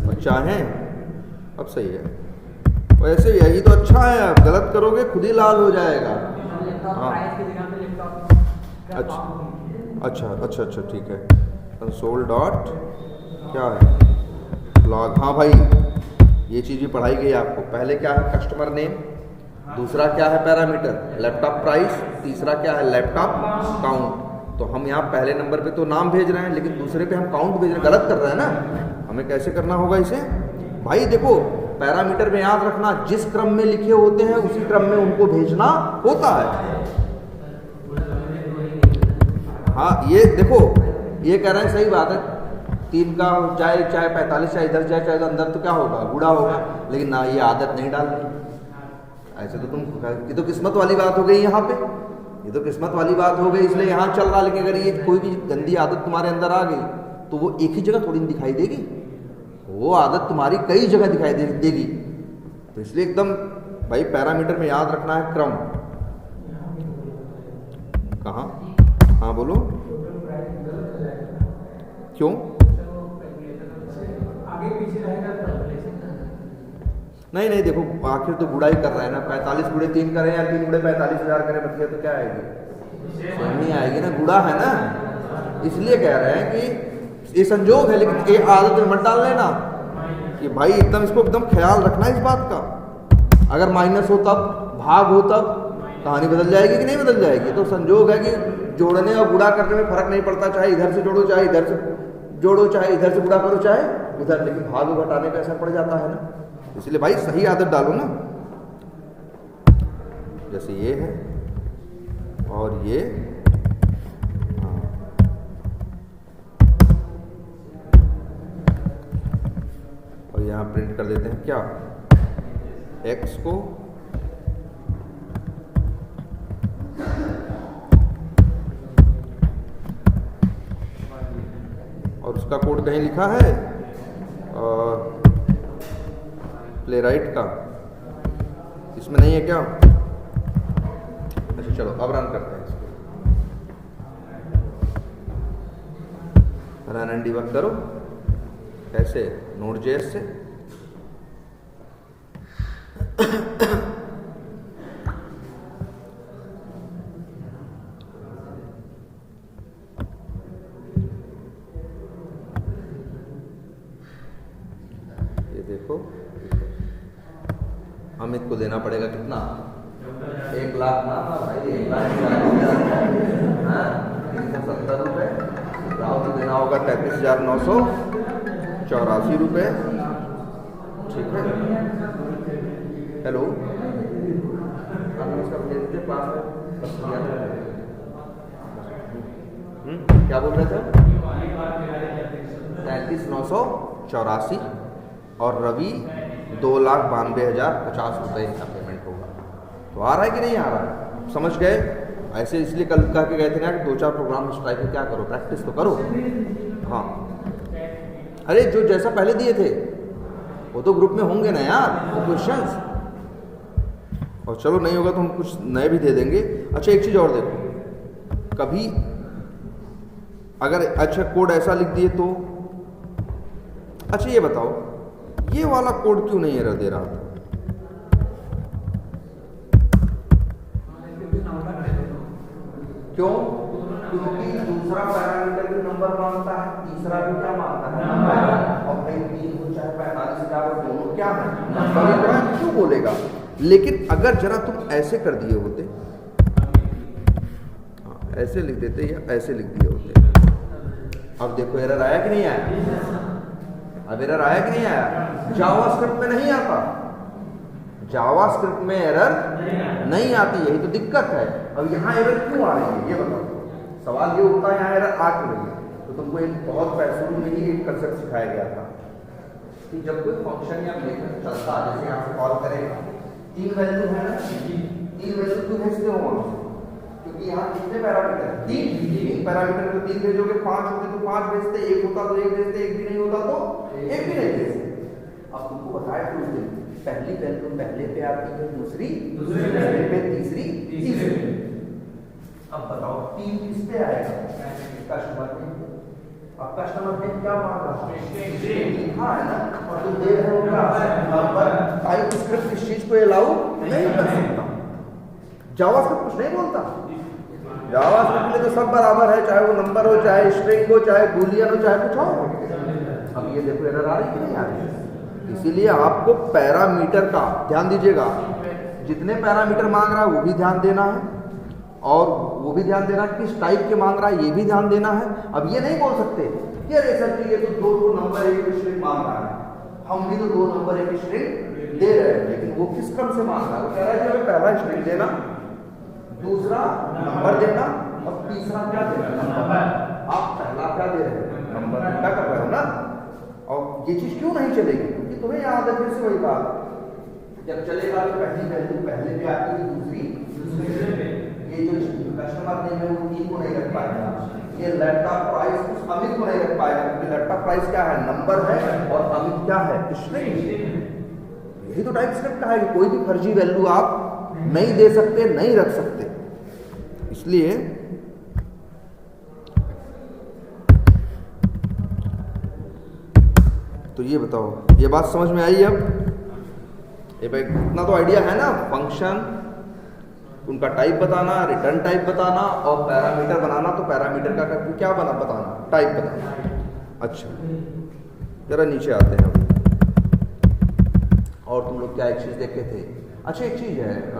अच्छा है, अब सही है। वैसे यही तो अच्छा है, आप गलत करोगे खुद ही लाल हो जाएगा। हाँ अच्छा ठीक है। कंसोल डॉट क्या है, लॉग। हाँ भाई ये चीज़ भी पढ़ाई गई आपको। पहले क्या है, कस्टमर नेम, दूसरा क्या है पैरामीटर लैपटॉप प्राइस, तीसरा क्या है लैपटॉप काउंट। तो हम यहाँ पहले नंबर पे तो नाम भेज रहे हैं लेकिन दूसरे पे हम काउंट भेज रहे हैं, गलत कर रहे हैं ना। हमें कैसे करना होगा इसे भाई, देखो पैरामीटर में याद रखना जिस क्रम में लिखे होते हैं उसी क्रम में उनको भेजना होता है। हाँ ये देखो ये कह रहे हैं सही बात है, 3 का चाहे 45 चाहे 10 जाए चाहे तो अंदर तो क्या होगा, गुड़ा होगा। लेकिन ना ये आदत नहीं डालनी, ऐसे तो तुम, ये तो किस्मत वाली बात हो गई यहाँ पे, ये तो किस्मत वाली बात हो गई इसलिए यहाँ चल रहा। लेकिन अगर ये कोई भी गंदी आदत तुम्हारे अंदर आ गई तो वो एक ही जगह थोड़ी दिखाई देगी, वो आदत तुम्हारी कई जगह दिखाई देगी। तो इसलिए एकदम भाई पैरामीटर में याद रखना है क्रम। कहाँ, हाँ बोलो क्यों, नहीं देखो आखिर तो गुड़ाई कर रहा है ना, 45 गुड़े 3 करें या 3 गुड़े 45,000 करें, बतिया तो क्या आएगी, नहीं आएगी ना, गुड़ा है ना। इसलिए कह रहे हैं कि ये संजोग है, लेकिन ये आदत में मत डाल लेना कि भाई एकदम इसको एकदम ख्याल रखना इस बात का। अगर माइनस हो तब, भाग हो तब, कहानी बदल जाएगी कि नहीं बदल जाएगी? तो संजोग है कि जोड़ने और गुणा करने में फर्क नहीं पड़ता, चाहे इधर से जोड़ो चाहे इधर से जोड़ो, चाहे इधर से गुणा करो चाहे उधर, लेकिन भाग घटाने का असर पड़ जाता है ना। इसलिए भाई सही आदत डालो ना। जैसे ये है और ये, और यहाँ प्रिंट कर देते हैं क्या, x को और उसका कोड कहीं लिखा है प्ले राइट का, इसमें नहीं है क्या? अच्छा चलो अब रन करते हैं इसको, रन एंड डिबग करो। कैसे? Node.js से। ये देखो अमित को देना पड़ेगा कितना? 1 लाख ना भाई, 1,70,000 रुपये। राहुल को देना होगा 33,984 रुपये। ठीक है। हेलो, क्या बोल रहे थे? 33,984 और रवि 2,92,050 रुपये का पेमेंट होगा। तो आ रहा है कि नहीं आ रहा है? समझ गए? ऐसे इसलिए कल कह के गए थे ना कि 2-4 प्रोग्राम स्ट्राइक में क्या करो, प्रैक्टिस तो करो। हाँ, अरे जो जैसा पहले दिए थे वो तो ग्रुप में होंगे ना यार, वो क्वेश्चंस। और चलो नहीं होगा तो हम कुछ नए भी दे देंगे। अच्छा एक चीज़ और देखो, कभी अगर अच्छा कोड ऐसा लिख दिए तो, अच्छा ये बताओ ये वाला कोड क्यों नहीं एरर दे रहा था? क्यों? क्योंकि दूसरा पैरामीटर भी नंबर मांगता है, तीसरा भी क्या मांगता है? नंबर। और भाई 3 को चाहे 45,000 दोनों क्या है? नंबर। क्यों बोलेगा? लेकिन अगर जरा तुम ऐसे कर दिए होते, ऐसे लिख देते या ऐसे लिख दिए होते, अब देखो एरर आया कि नहीं आया? अब एरर आया कि नहीं आया? जावास्क्रिप्ट में नहीं आता, जावास्क्रिप्ट में एरर नहीं आती, यही तो दिक्कत है। अब यहाँ एरर क्यों आ रही है ये बताओ? सवाल ये उठता है यहाँ एरर आ क्यों रही है? तो तुमको एक बहुत शुरू में ही एक कंसेप्ट सिखाया गया था कि जब कोई फंक्शन या मेथड चलता है, जैसे यहाँ से कॉल करेगा, 3 वैल्यू है ना, 3 वैल्यू क्यों भेजते हो? क्योंकि यहाँ कितने पैरामीटर है? 3 पैरामीटर को 3 भेजोगे, 5 होते तो 5 भेजते, 1 होता तो 1 भेजते, 1 भी नहीं होता तो 1 भी नहीं भेजते। अब तुमको बताया कि उस दिन पहली वैल्यू पहले पे आती है, दूसरी पे, तीसरी तीसरी। अब बताओ 3 किस पे आएगा? कस्टमर पे। अब कस्टमर पे क्या मांग रहा है? हाँ है ना, और तुम दे रहे हो क्या? नंबर। टाइप स्क्रिप्ट इस चीज को अलाउ नहीं कर सकता, जावास्क्रिप्ट कुछ नहीं बोलता। जावास्क्रिप्ट के लिए तो सब बराबर है, चाहे वो नंबर हो, चाहे स्ट्रिंग हो, चाहे बूलियन हो, चाहे कुछ हो। अब ये देखो एरर आ रही कि नहीं आ रही? इसीलिए आपको पैरामीटर का ध्यान दीजिएगा, जितने पैरामीटर मांग रहा है वो भी ध्यान देना है, और वो भी ध्यान देना किस टाइप के मांग रहा है ये भी ध्यान देना है। अब ये नहीं बोल सकते कि अरे सर ये तो 2 नंबर 1 स्ट्रिंग मांग रहा है, हम भी तो 2 नंबर 1 स्ट्रिंग दे रहे हैं, लेकिन वो किस क्रम से मांग रहा है? वो कह रहा है कि हमें पहला स्ट्रिंग देना, दूसरा नंबर देना, और तीसरा क्या देना? नंबर। आप पहला क्या दे रहे हैं? नंबर। क्या कर रहे हो ना? और ये चीज क्यों नहीं चलेगी? क्योंकि तुम्हें याद है फिर से वही बात, जब चलेगा तो पहली वैल्यू पहले पे आती है, दूसरी दूसरे पे। ये जो कस्टमर नेम है वो 3 को नहीं रख पाएगा, ये लैपटॉप प्राइस उस अमित को नहीं रख पाएगा, क्योंकि लैपटॉप प्राइस क्या है? नंबर है, और अमित क्या है? स्ट्रिंग। यही तो टाइपस्क्रिप्ट का है कि कोई भी फर्जी वैल्यू आप नहीं दे सकते, नहीं रख सकते। इसलिए तो ये बताओ, ये बात समझ में आई? अब ये भाई इतना तो आइडिया है ना, फंक्शन उनका टाइप बताना, रिटर्न टाइप बताना, और पैरामीटर बनाना। तो पैरामीटर का क्या बताना? टाइप बताना। अच्छा जरा नीचे आते हैं। और तुम लोग क्या एक चीज देखे थे? अच्छा एक चीज है,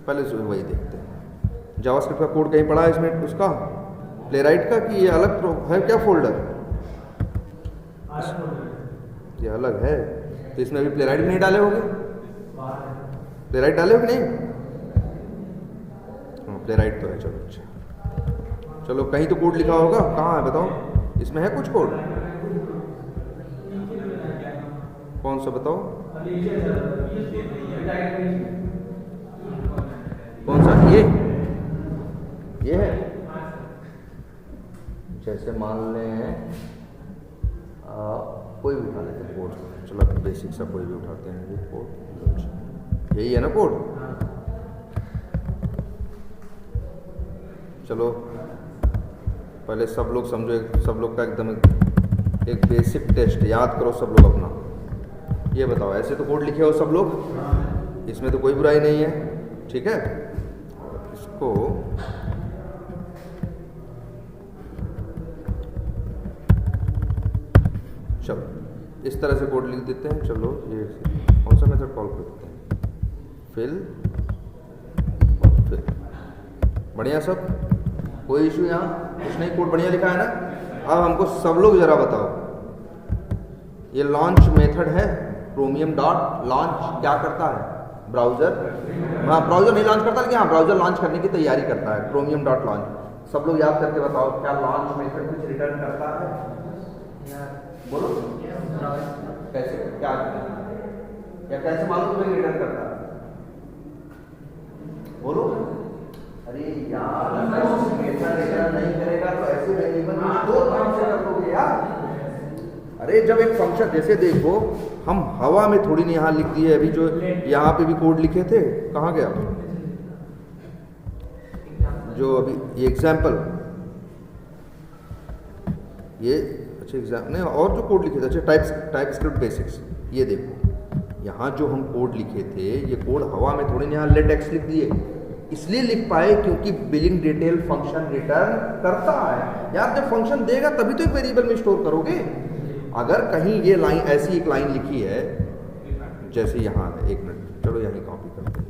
पहले वही देखते हैं। जावास्क्रिप्ट का कोड कहीं पड़ा है इसमें उसका प्लेराइट का, कि ये अलग है क्या फोल्डर? ये अलग है, तो इसमें अभी प्लेराइट भी नहीं डाले होंगे? प्लेराइट डाले हो कि नहीं? हाँ प्लेराइट तो है। चलो अच्छा, चलो कहीं तो कोड लिखा होगा, कहाँ है बताओ? इसमें है कुछ कोड? कौन सा बताओ? कौन सा? ये है। जैसे मान लें कोई भी उठा लेते हैं कोड, चलो बेसिक सा कोई भी उठाते हैं। ये कोड यही है ना कोड? चलो पहले सब लोग समझो, सब लोग का एकदम एक बेसिक टेस्ट याद करो सब लोग अपना। ये बताओ, ऐसे तो कोड लिखे हो सब लोग, इसमें तो कोई बुराई नहीं है, ठीक है? इसको चलो इस तरह से कोड लिख देते हैं। चलो ये कौन सा मेथड कॉल करते हैं? फिल और फिल। बढ़िया सब, कोई इशू यहाँ कुछ नहीं? कोड बढ़िया लिखा है ना? अब हमको सब लोग जरा बताओ, ये लॉन्च मेथड है क्रोमियम डॉट लॉन्च, क्या करता है? ब्राउजर, हाँ ब्राउजर नहीं लॉन्च करता, लेकिन हाँ ब्राउजर लॉन्च करने की तैयारी करता है। क्रोमियम डॉट लॉन्च, सब लोग याद करके बताओ, क्या लॉन्च मेथड कुछ रिटर्न करता है? बोलो कैसे, क्या कैसे मालूम तुम्हें रिटर्न करता है? बोलो। अरे यार मेथड रिटर्न नहीं करेगा तो ऐसे वेरिएबल में स्टोर कहाँ से कर दोगे यार? अरे जब एक फंक्शन, जैसे देखो हम हवा में थोड़ी नहीं यहाँ लिख दिए, अभी जो यहाँ पे भी कोड लिखे थे, कहाँ गया जो अभी ये एग्जाम्पल, ये अच्छा एग्जाम नहीं, और जो कोड लिखे थे, अच्छा टाइप स्क्रिप्ट बेसिक्स, ये देखो यहाँ जो हम कोड लिखे थे, ये कोड हवा में थोड़ी नहीं यहाँ लेट एक्स लिख दिए, इसलिए लिख पाए क्योंकि बिलिंग डिटेल फंक्शन रिटर्न करता है यार। जब फंक्शन देगा तभी तो एक वेरिएबल में स्टोर करोगे। अगर कहीं ये लाइन, ऐसी एक लाइन लिखी है जैसे यहाँ है, एक मिनट चलो यहीं कॉपी करते हैं।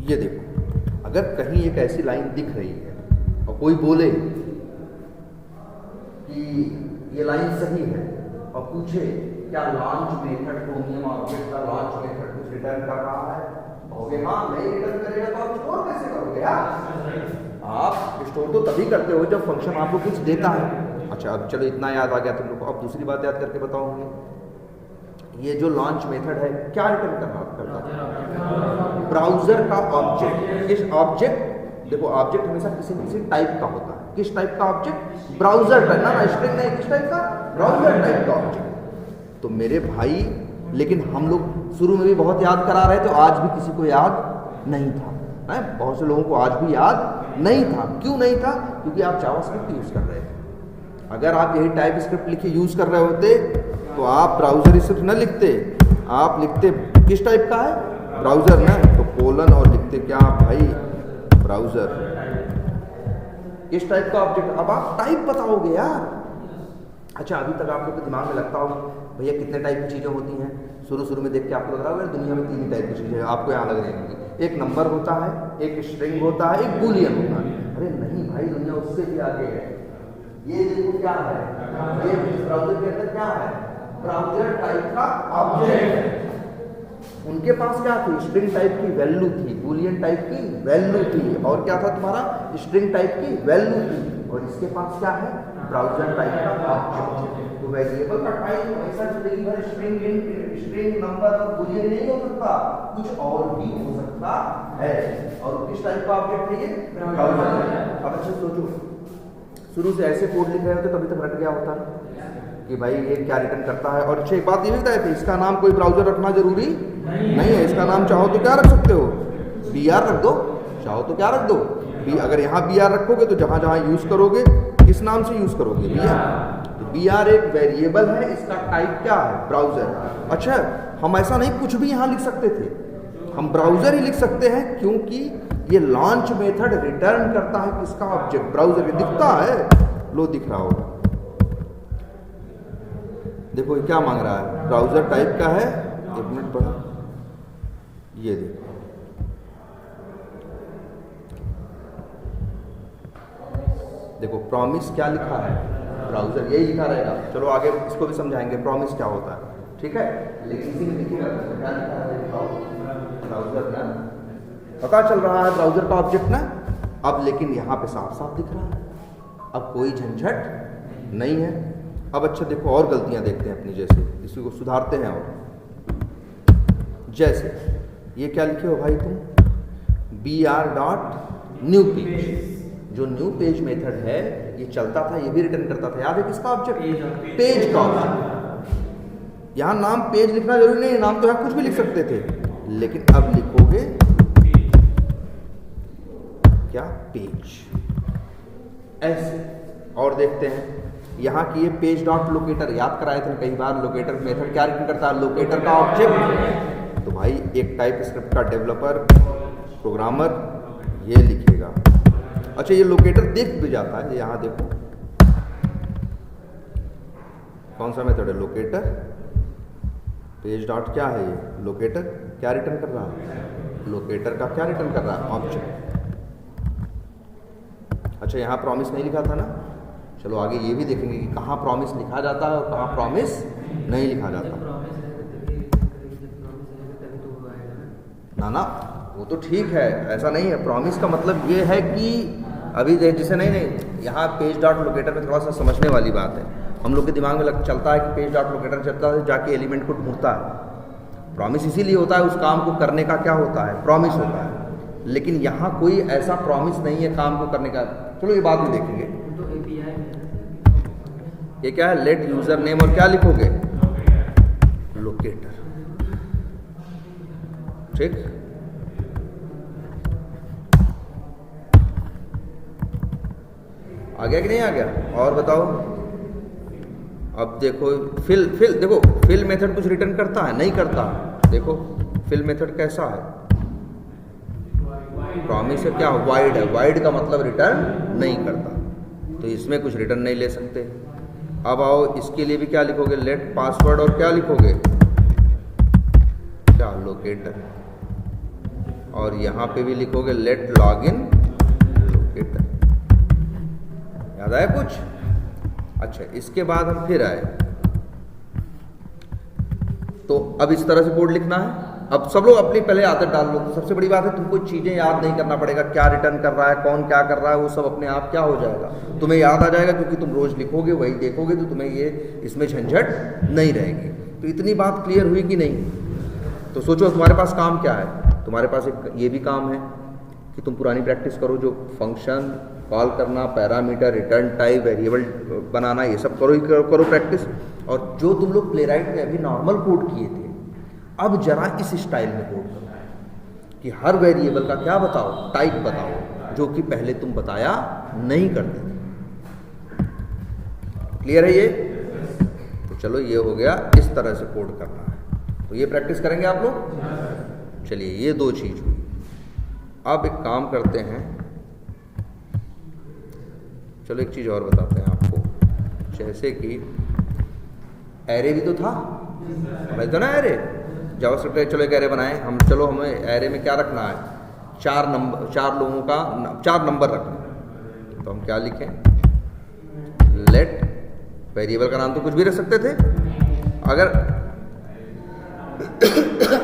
ये देखो, अगर कहीं एक ऐसी लाइन दिख रही है और कोई बोले कि ये लाइन सही है और पूछे क्या लॉन्च मेथड क्रोमियम ऑब्जेक्ट का लॉन्च मेथड कुछ रिटर्न कर रहा है, कहोगे हाँ नहीं रिटर्न करेगा, तो आप स्टोर कैसे करोगे यार? आप स्टोर तो तभी करते हो जब फंक्शन आपको कुछ देता है। अच्छा अब चलो इतना याद आ गया तुम लोग को, अब दूसरी बात याद करके बताऊंगी। ये जो लॉन्च मेथड है क्या रिटर्न करता है? ब्राउजर का ऑब्जेक्ट। इस ऑब्जेक्ट देखो, ऑब्जेक्ट हमेशा किसी न किसी टाइप का होता है। किस टाइप का ऑब्जेक्ट? ब्राउजर टाइप ना, स्ट्रिंग नहीं, किस टाइप का? ब्राउजर टाइप का ऑब्जेक्ट। तो मेरे भाई, लेकिन हम लोग शुरू में भी बहुत याद करा रहे थे, तो आज भी किसी को याद नहीं था, है? बहुत से लोगों को आज भी याद नहीं था। क्यों नहीं था? क्योंकि आप जावास्क्रिप्ट यूज कर रहे थे। अगर आप यही टाइप स्क्रिप्ट लिखे यूज कर रहे होते तो आप ब्राउजर स्क्रिप्ट न लिखते, आप लिखते किस टाइप का है? ब्राउजर ना, तो कोलन और लिखते क्या भाई? ब्राउजर। किस टाइप का ऑब्जेक्ट? अब आप टाइप बताओगे यार। अच्छा अभी तक आप लोग के दिमाग में लगता होगा भैया कितने टाइप की चीज़ें होती हैं, शुरू में देख के आपको लग रहा होगा दुनिया में 3 ही टाइप की चीज़ें हैं, आपको यहाँ लग रही होंगी। एक नंबर होता है, एक स्ट्रिंग होता है, एक बूलियन होता है। अरे नहीं भाई, दुनिया उससे भी आगे है। ये देखो क्या है, ये ब्राउजर के अंदर क्या है? ब्राउजर टाइप का ऑब्जेक्ट। उनके पास क्या थी? स्ट्रिंग टाइप की वैल्यू थी, बूलियन टाइप की वैल्यू थी, और क्या था तुम्हारा? स्ट्रिंग टाइप की वैल्यू थी। और इसके पास क्या है? ब्राउजर टाइप का ऑब्जेक्ट। तो वेरिएबल का टाइप हमेशा जिंदगी भर स्ट्रिंग नंबर और बूलियन नहीं हो सकता, कुछ और भी हो सकता है। और किस टाइप का ऑब्जेक्ट है ये? ब्राउजर। अब अच्छा सोचो, शुरू से ऐसे कोड लिख रहे होते तभी तक रट गया होता कि भाई ये क्या रिटर्न करता है। और अच्छा एक बात ये भी बताए थे, इसका नाम कोई ब्राउजर रखना जरूरी नहीं है। इसका नाम चाहो तो क्या रख सकते हो? BR रख दो, चाहो तो क्या रख दो? अगर यहाँ BR रखोगे तो जहाँ जहाँ यूज करोगे किस नाम से यूज करोगे? BR। तो BR एक वेरिएबल है, इसका टाइप क्या है? ब्राउजर। अच्छा हम ऐसा नहीं कुछ भी यहाँ लिख सकते थे, हम ब्राउजर ही लिख सकते हैं, क्योंकि ये लॉन्च मेथड रिटर्न करता है किसका ऑब्जेक्ट? ब्राउजर के। दिखता है, लो दिख रहा होगा। देखो ये क्या मांग रहा है, ब्राउज़र टाइप का है, एक मिनट बढ़ा, ये देखो प्रॉमिस क्या लिखा है, ब्राउज़र यही लिखा रहेगा। चलो आगे इसको भी समझाएंगे प्रॉमिस क्या होता है, ठीक है। लेकिन इसी में लिखिएगा क्या लिखा है, ब्राउज़र ना, पता चल रहा है ब्राउज़र का ऑब्जेक्ट ना। अब लेकिन यहाँ पे साफ साफ दिख रहा है, अब कोई झंझट नहीं है। अब अच्छा देखो और गलतियाँ देखते हैं अपनी, जैसे इसी को सुधारते हैं। और जैसे ये क्या लिखे हो भाई तुम, br.new पेज, जो न्यू पेज मेथड है ये चलता था, ये भी रिटर्न करता था, याद है किसका ऑब्जेक्ट, पेज का ऑब्जेक्ट। यहाँ नाम पेज लिखना जरूरी नहीं है, नाम तो यहाँ कुछ भी लिख सकते थे, लेकिन अब लिखोगे क्या, पेज, ऐसे। और देखते हैं यहाँ की ये पेज डॉट लोकेटर, याद कराए थे कई बार, लोकेटर मेथड क्या रिटर्न करता है, लोकेटर का ऑब्जेक्ट। तो भाई एक टाइप स्क्रिप्ट का डेवलपर, प्रोग्रामर ये लिखेगा। अच्छा ये लोकेटर दिख भी जाता है, यहाँ देखो कौन सा मेथड है, लोकेटर, पेज डॉट क्या है, ये लोकेटर क्या रिटर्न कर रहा है, लोकेटर का क्या रिटर्न कर रहा है, ऑब्जेक्ट। अच्छा यहाँ प्रॉमिस नहीं लिखा था ना, चलो आगे ये भी देखेंगे कि कहाँ प्रॉमिस लिखा जाता है और कहाँ प्रॉमिस नहीं लिखा जाता। ना ना वो तो ठीक है, ऐसा नहीं है। प्रॉमिस का मतलब ये है कि अभी जैसे नहीं यहाँ पेज डॉट लोकेटर में थोड़ा सा समझने वाली बात है। हम लोग के दिमाग में चलता है कि पेज डॉट लोकेटर चलता है जाके एलिमेंट को ढूंढता है। प्रॉमिस इसीलिए होता है, उस काम को करने का क्या होता है, प्रॉमिस होता है। लेकिन यहाँ कोई ऐसा प्रॉमिस नहीं है काम को करने का। चलो ये बाद में देखेंगे। ये क्या है, लेट यूजर नेम और क्या लिखोगे, लोकेटर, ठीक। आ गया कि नहीं आ गया, और बताओ। अब देखो फिल देखो फिल मेथड कुछ रिटर्न करता है, नहीं करता। देखो फिल मेथड कैसा है, प्रॉमिस है क्या, वाइड है, वाइड का मतलब रिटर्न नहीं करता, तो इसमें कुछ रिटर्न नहीं ले सकते। अब आओ इसके लिए भी क्या लिखोगे, लेट पासवर्ड और क्या लिखोगे, क्या, लोकेटर। और यहाँ पे भी लिखोगे लेट लॉगिन लोकेटर। याद आया कुछ? अच्छा इसके बाद हम फिर आए, तो अब इस तरह से कोड लिखना है। अब सब लोग अपनी पहले आदत डाल लो। तो सबसे बड़ी बात है, तुमको चीज़ें याद नहीं करना पड़ेगा, क्या रिटर्न कर रहा है, कौन क्या कर रहा है, वो सब अपने आप क्या हो जाएगा, तुम्हें याद आ जाएगा, क्योंकि तुम रोज लिखोगे, वही देखोगे, तो तुम्हें ये इसमें झंझट नहीं रहेगी। तो इतनी बात क्लियर हुई कि नहीं? तो सोचो तुम्हारे पास काम क्या है, तुम्हारे पास एक ये भी काम है कि तुम पुरानी प्रैक्टिस करो, जो फंक्शन कॉल करना, पैरामीटर, रिटर्न टाइप, वेरिएबल बनाना, ये सब करो प्रैक्टिस। और जो तुम लोग प्लेराइट में अभी नॉर्मल कोड किए थे, अब जरा इस स्टाइल में कोड करो कि हर वेरिएबल का क्या बताओ, टाइप बताओ, जो कि पहले तुम बताया नहीं करते थे। क्लियर है ये? तो चलो ये हो गया, इस तरह से कोड करना है। तो ये प्रैक्टिस करेंगे आप लोग। चलिए ये दो चीज हुई। अब एक काम करते हैं, चलो एक चीज और बताते हैं आपको। जैसे कि एरे भी तो था, तो ना एरे, जावास्क्रिप्ट, चलो एक एरे बनाए हम। चलो हमें एरे में क्या रखना है, 4 लोगों का 4 नंबर रखना है। तो हम क्या लिखें, लेट, वेरिएबल का नाम तो कुछ भी रख सकते थे, अगर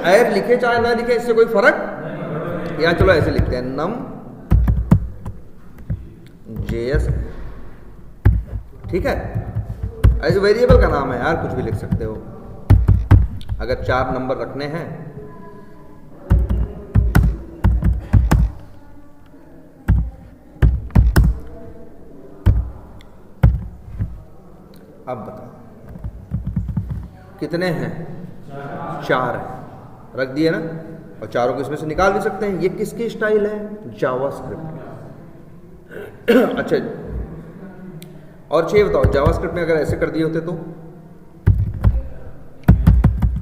एर लिखे चाहे ना लिखे इससे कोई फर्क, या चलो ऐसे लिखते हैं, नम JS, ठीक है। ऐसे वेरिएबल का नाम है यार, कुछ भी लिख सकते हो। अगर 4 नंबर रखने हैं, अब बताओ कितने हैं, 4 हैं, रख दिए ना। और चारों को इसमें से निकाल भी सकते हैं। ये किसकी स्टाइल है, जावास्क्रिप्ट। अच्छा और चाहिए बताओ, जावास्क्रिप्ट में अगर ऐसे कर दिए होते तो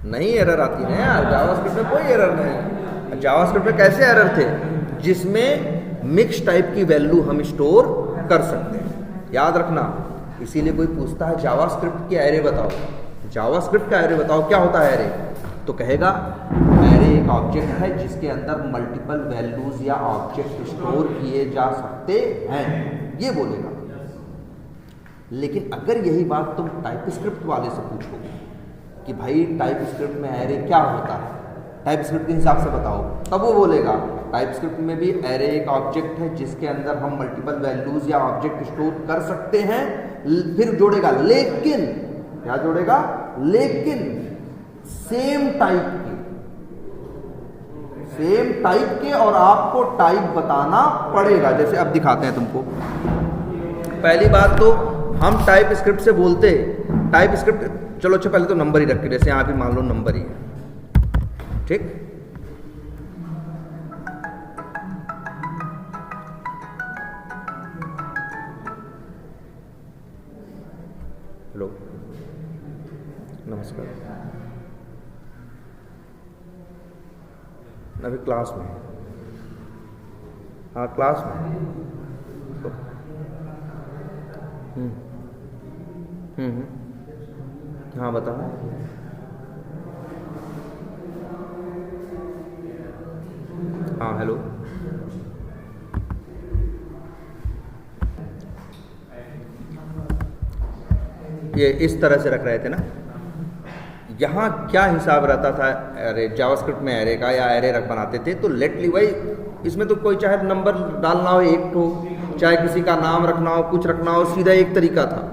नहीं, एरर आती है यार। जावास्क्रिप्ट में कोई एरर नहीं। जावास्क्रिप्ट में कैसे एरर थे, जिसमें मिक्स टाइप की वैल्यू हम स्टोर कर सकते हैं, याद रखना। इसीलिए कोई पूछता है जावास्क्रिप्ट के एरे बताओ, जावास्क्रिप्ट का एरे बताओ, क्या होता है एरे? तो कहेगा एरे एक ऑब्जेक्ट है जिसके अंदर मल्टीपल वैल्यूज या ऑब्जेक्ट स्टोर किए जा सकते हैं, ये बोलेगा। लेकिन अगर यही बात तुम टाइपस्क्रिप्ट वाले से पूछोगे कि भाई टाइपस्क्रिप्ट में एरे क्या होता है, टाइपस्क्रिप्ट के हिसाब से बताओ, तब वो बोलेगा टाइपस्क्रिप्ट में भी एरे एक ऑब्जेक्ट है जिसके अंदर हम मल्टीपल वैल्यूज या ऑब्जेक्ट स्टोर कर सकते हैं। फिर जोड़ेगा लेकिन, क्या जोड़ेगा? लेकिन सेम टाइप के और आपको टाइप बताना पड़ेगा। जैसे अब दिखाते हैं तुमको। पहली बात तो हम टाइप स्क्रिप्ट से बोलते, टाइप स्क्रिप्ट, चलो अच्छा पहले तो नंबर ही रख के, जैसे यहाँ भी मान लो नंबर ही है, ठीक। हेलो, नमस्कार। अभी क्लास में, हाँ क्लास में। हाँ बताओ। हाँ हेलो। ये इस तरह से रख रहे थे ना। यहाँ क्या हिसाब रहता था अरे जावास्क्रिप्ट में एरे का, या एरे रख बनाते थे तो लेटली वही, इसमें तो कोई चाहे नंबर डालना हो एक ठो, चाहे किसी का नाम रखना हो, कुछ रखना हो, सीधा एक तरीका था।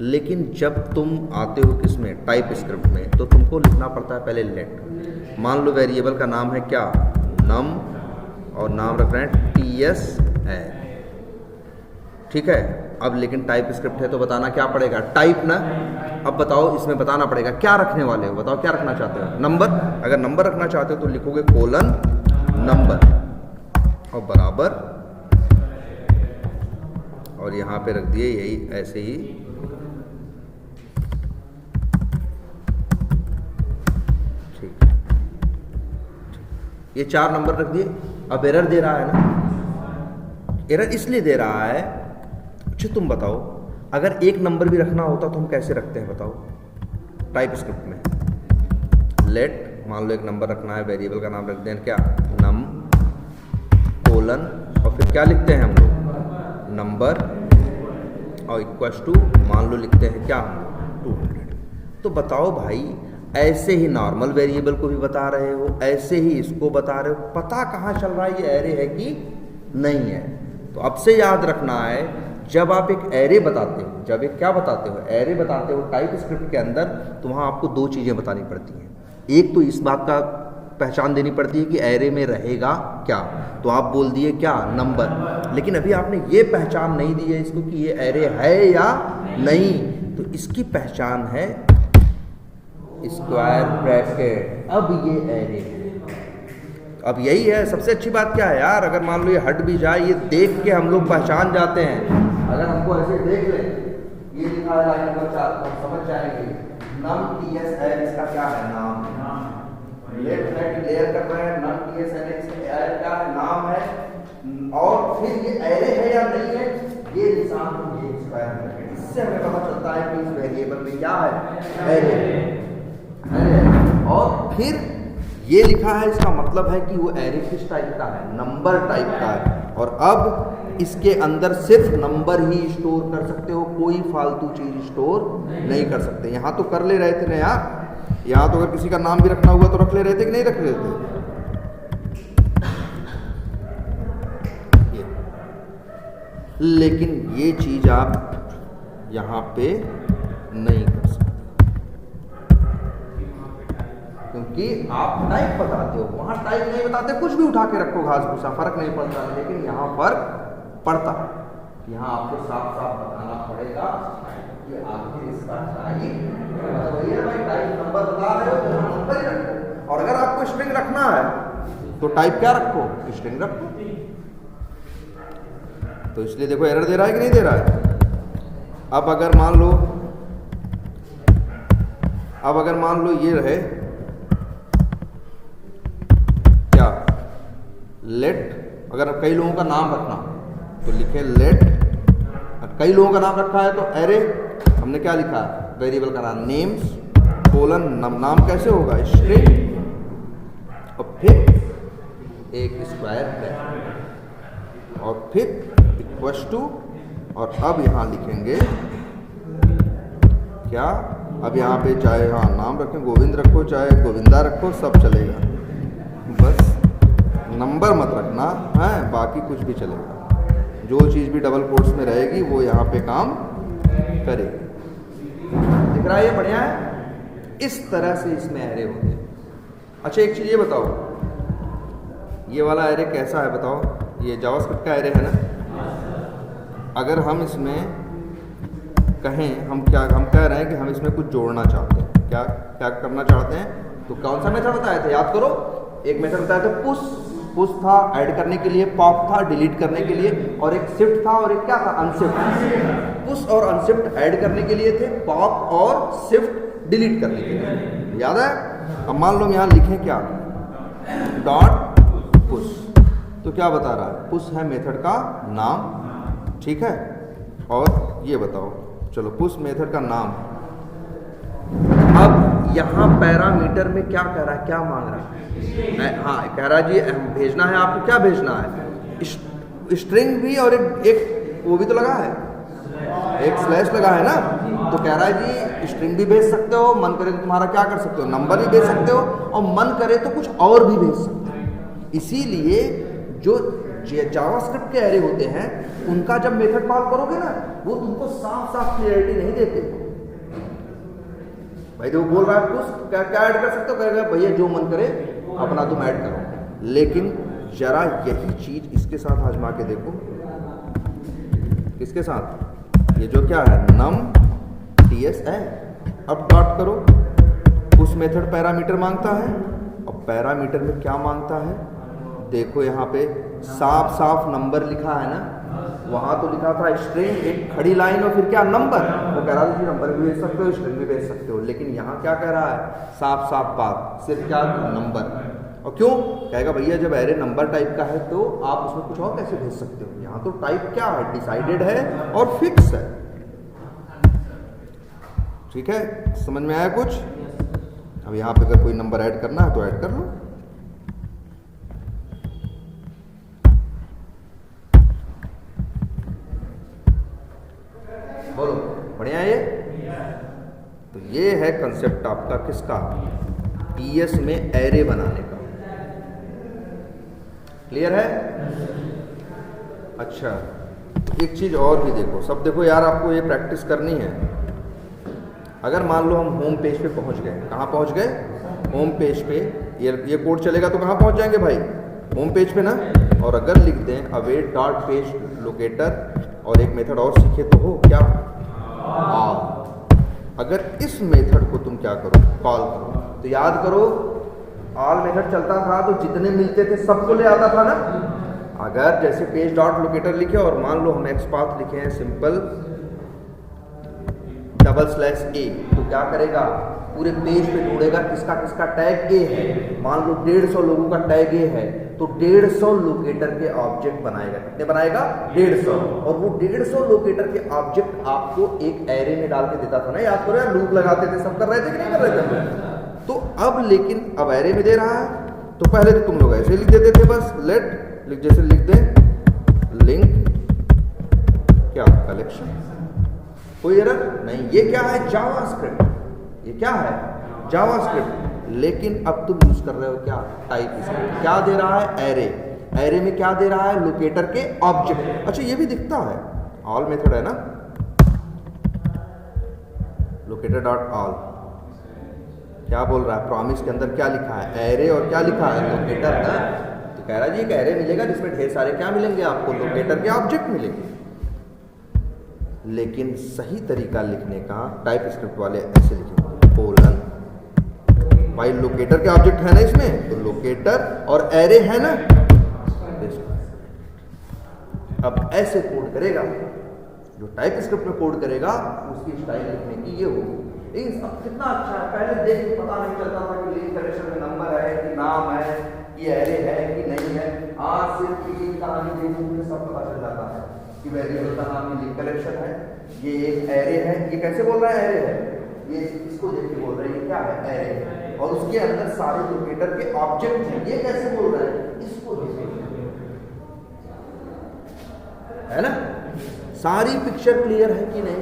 लेकिन जब तुम आते हो किसमें, टाइप स्क्रिप्ट में, तो तुमको लिखना पड़ता है पहले लेट। मान लो वेरिएबल का नाम है क्या, नम, और नाम रख रहे हैं TS है, ठीक है। अब लेकिन टाइप स्क्रिप्ट है तो बताना क्या पड़ेगा, टाइप ना। अब बताओ इसमें बताना पड़ेगा क्या रखने वाले हो, बताओ क्या रखना चाहते हो, नंबर। अगर नंबर रखना चाहते हो तो लिखोगे कोलन नंबर और बराबर, और यहाँ पे रख दिए यही ऐसे ही, ठीक। ये 4 नंबर रख दिए। अब एरर दे रहा है ना, एरर इसलिए दे रहा है, अच्छा तुम बताओ अगर एक नंबर भी रखना होता तो हम कैसे रखते हैं बताओ टाइप स्क्रिप्ट में। लेट, मान लो एक नंबर रखना है, वेरिएबल का नाम रख दें क्या, नम कोलन, और फिर क्या लिखते हैं हम लोग, नंबर, और इक्वल्स टू, मान लो लिखते हैं क्या, 200। तो बताओ भाई, ऐसे ही नॉर्मल वेरिएबल को भी बता रहे हो, ऐसे ही इसको बता रहे हो, पता कहाँ चल रहा है ये एरे है कि नहीं है। तो अब से याद रखना है, जब आप एक एरे बताते हो, जब एक क्या बताते हो, एरे बताते हो टाइप स्क्रिप्ट के अंदर, तो वहाँ आपको 2 चीज़ें बतानी पड़ती हैं। एक तो इस बात का पहचान देनी पड़ती है कि एरे में रहेगा क्या, तो आप बोल दिए क्या, नंबर। लेकिन अभी आपने ये पहचान नहीं दी है इसको कि ये एरे है या नहीं, तो इसकी पहचान है स्क्वायर ब्रैकेट। अब ये एरे है। अब यही है सबसे अच्छी बात क्या है यार, अगर मान लो ये हट भी जाए, ये देख के हम लोग पहचान जाते हैं। अगर हमको ऐसे देख ले, ये लिखा है लाइन नंबर 4, हम समझ जाएंगे नम TS है, इसका क्या है, नाम। लेफ्ट राइट लेयर कर रहे हैं, नम TS है, इसका क्या है, नाम है। और फिर ये एरे है या नहीं है, ये निशान हम ये स्क्वायर ब्रैकेट, इससे हमें पता चलता है कि इस वेरिएबल में क्या है, एरे है। और फिर ये लिखा है, इसका मतलब है कि वो एरे किस टाइप का है, नंबर टाइप का है। और अब इसके अंदर सिर्फ नंबर ही स्टोर कर सकते हो, कोई फालतू चीज स्टोर नहीं कर सकते। यहाँ तो कर ले रहे थे ना यार, यहाँ तो अगर किसी का नाम भी रखना हुआ तो रख ले रहे थे कि नहीं रख रहे थे। लेकिन ये चीज आप यहाँ पे नहीं कर सकते, क्योंकि आप टाइप बताते हो, वहां टाइप नहीं बताते, कुछ भी उठा के रखो, घास भूसा, फर्क नहीं पड़ता। लेकिन यहाँ फर्क पड़ता, यहाँ आपको साफ साफ बताना पड़ेगा कि आखिर इसका टाइप नंबर बता रहे हो तो नंबर ही रखो, और अगर आपको स्ट्रिंग रखना है तो टाइप क्या रखो, स्ट्रिंग रखो। तो इसलिए देखो एरर दे रहा है कि नहीं दे रहा है। अब अगर मान लो ये रहे क्या, लेट, अगर कई लोगों का नाम रखना तो लिखे लेट, कई लोगों का नाम रखा है तो एरे, हमने क्या लिखा, वेरिएबल का नाम नेम्स, कोलन नाम कैसे होगा, स्ट्रिंग और फिर एक स्क्वायर ब्रैकेट और फिर इक्वल्स टू, और अब यहाँ लिखेंगे क्या, अब यहाँ पे चाहे हाँ नाम रखें गोविंद रखो चाहे गोविंदा रखो सब चलेगा, बस नंबर मत रखना है, बाकी कुछ भी चलेगा। जो चीज़ भी डबल कोट्स में रहेगी वो यहाँ पे काम करेगी। दिख रहा है ये बढ़िया है। इस तरह से इसमें एरे होते हैं। अच्छा एक चीज़ ये बताओ, ये वाला एरे कैसा है बताओ, ये जावास्क्रिप्ट का एरे है ना। अगर हम इसमें कहें हम कह रहे हैं कि हम इसमें कुछ जोड़ना चाहते हैं, क्या क्या करना चाहते हैं, तो कौन सा मेथड बताया था याद करो। एक मेथड बताया था पुश था ऐड करने के लिए, पॉप था डिलीट करने के लिए, और एक शिफ्ट था, और एक क्या था अनशिफ्ट। पुश और अनशिफ्ट ऐड करने के लिए थे, पॉप और शिफ्ट डिलीट करने के लिए, याद है। अब मान लो हम यहाँ लिखें क्या, डॉट पुश, तो क्या बता रहा है, पुश है मेथड का नाम, ठीक है। और ये बताओ चलो पुश मेथड का नाम, अब यहाँ पैरामीटर में क्या कह रहा है, क्या मांग रहा है, हाँ कह रहा है जी भेजना है आपको, क्या भेजना है, स्ट्रिंग भी और एक वो भी तो लगा है, एक स्लैश लगा है ना, तो कह रहा है जी स्ट्रिंग भी भेज सकते हो, मन करे तो तुम्हारा क्या कर सकते हो, नंबर भी भेज सकते हो, और मन करे तो कुछ और भी भेज सकते हो। इसीलिए जो जावास्क्रिप्ट के एरे होते हैं उनका जब मेथड कॉल करोगे ना, वो तुमको साफ साफ क्लियरिटी नहीं देते। भाई तो वो बोल रहा है कुछ क्या क्या ऐड कर सकते हो, कहेगा भैया जो मन करे अपना तुम ऐड करो। लेकिन जरा यही चीज इसके साथ आजमा के देखो, किसके साथ, ये जो क्या है num ts है, अब डॉट करो, उस मेथड पैरामीटर मांगता है, और पैरामीटर में क्या मांगता है देखो, यहाँ पे साफ साफ नंबर लिखा है ना, वहां तो लिखा था स्ट्रिंग एक खड़ी लाइन और फिर क्या नंबर, वो कह रहा था नंबर भी भेज सकते हो स्ट्रिंग भी भेज सकते हो, लेकिन यहाँ क्या कह रहा है साफ साफ बात, सिर्फ क्या नंबर। और क्यों कहेगा भैया जब एरे नंबर टाइप का है तो आप उसमें कुछ और कैसे भेज सकते हो, यहाँ तो टाइप क्या है डिसाइडेड है और फिक्स है, ठीक है। समझ में आया कुछ। अब यहाँ पे अगर कोई नंबर ऐड करना है तो ऐड कर लो, बोलो बढ़िया ये। तो ये है कंसेप्ट आपका किसका, पीएस में एरे बनाने का। क्लियर है। अच्छा एक चीज और भी देखो, सब देखो यार, आपको ये प्रैक्टिस करनी है। अगर मान लो हम होम पेज पे पहुंच गए, कहाँ पहुंच गए, होम पेज पे, ये कोड चलेगा तो कहाँ पहुंच जाएंगे भाई, होम पेज पे ना। और अगर लिख दें अवेट डॉट पेज लोकेटर और एक मेथड और सीखे तो हो क्या, ऑल। अगर इस मेथड को तुम क्या करो, कॉल करो, तो याद करो ऑल मेथड चलता था तो जितने मिलते थे सबको ले आता था ना। अगर जैसे पेज डॉट लोकेटर लिखे और मान लो हम एक्स पाथ लिखे हैं सिंपल /a, तो क्या करेगा पूरे पेज पे ढूंढेगा किसका किसका टैग ए है। मान लो 150 लोगों का टैग ए है तो 150 लोकेटर के ऑब्जेक्ट बनाएगा। कितने बनाएगा, 150। और वो 150 लोकेटर के ऑब्जेक्ट आपको एक एरे में डाल के देता था ना, याद करो यार, लूप लगाते थे, सब कर रहे थे कि नहीं कर रहे थे। तो अब लेकिन अब एरे में दे रहा है, तो पहले तो तुम लोग ऐसे लिख देते थे बस, लेट जैसे लिख दें लिंक क्या कलेक्शन, कोई एरर नहीं। ये क्या है, जावास्क्रिप्ट, ये क्या है जावास्क्रिप्ट। लेकिन अब तुम यूज कर रहे हो क्या, टाइप स्क्रिप्ट। क्या दे रहा है, एरे। एरे में क्या दे रहा है, लोकेटर के ऑब्जेक्ट। अच्छा ये भी दिखता है, ऑल मेथड है ना, लोकेटर डॉट ऑल। क्या बोल रहा है, प्रॉमिस के अंदर क्या लिखा है, एरे और क्या लिखा है, लोकेटर ना। तो कह रहा है जी एक एरे मिलेगा जिसमें ढेर सारे क्या मिलेंगे आपको, लोकेटर के ऑब्जेक्ट मिलेंगे। लेकिन सही तरीका लिखने का, टाइप स्क्रिप्ट वाले ऐसे लिखेंगे कोलन, भाई लोकेटर के ऑब्जेक्ट है ना इसमें, तो लोकेटर और एरे है ना। अब ऐसे कोड करेगा, जो टाइप स्क्रिप्ट में कोड करेगा उसकी स्टाइल लिखने की ये होगी। लेकिन अब कितना अच्छा है, पहले देख के पता नहीं चलता था कि लिंक कलेक्शन में नंबर है कि नाम है कि एरे है कि नहीं है। आज सिर्फ ये कहानी देखने सब पता चल जाता है कि वेरिएबल का नाम लिंक कलेक्शन है, ये एक एरे है। ये कैसे बोल रहा है, एरे है, ये इसको देख के बोल रहा है क्या है, एरे, और उसके अंदर सारे लोकेटर के ऑब्जेक्ट हैं। ये कैसे बोल रहा है, इसको है ना। सारी पिक्चर क्लियर है कि नहीं?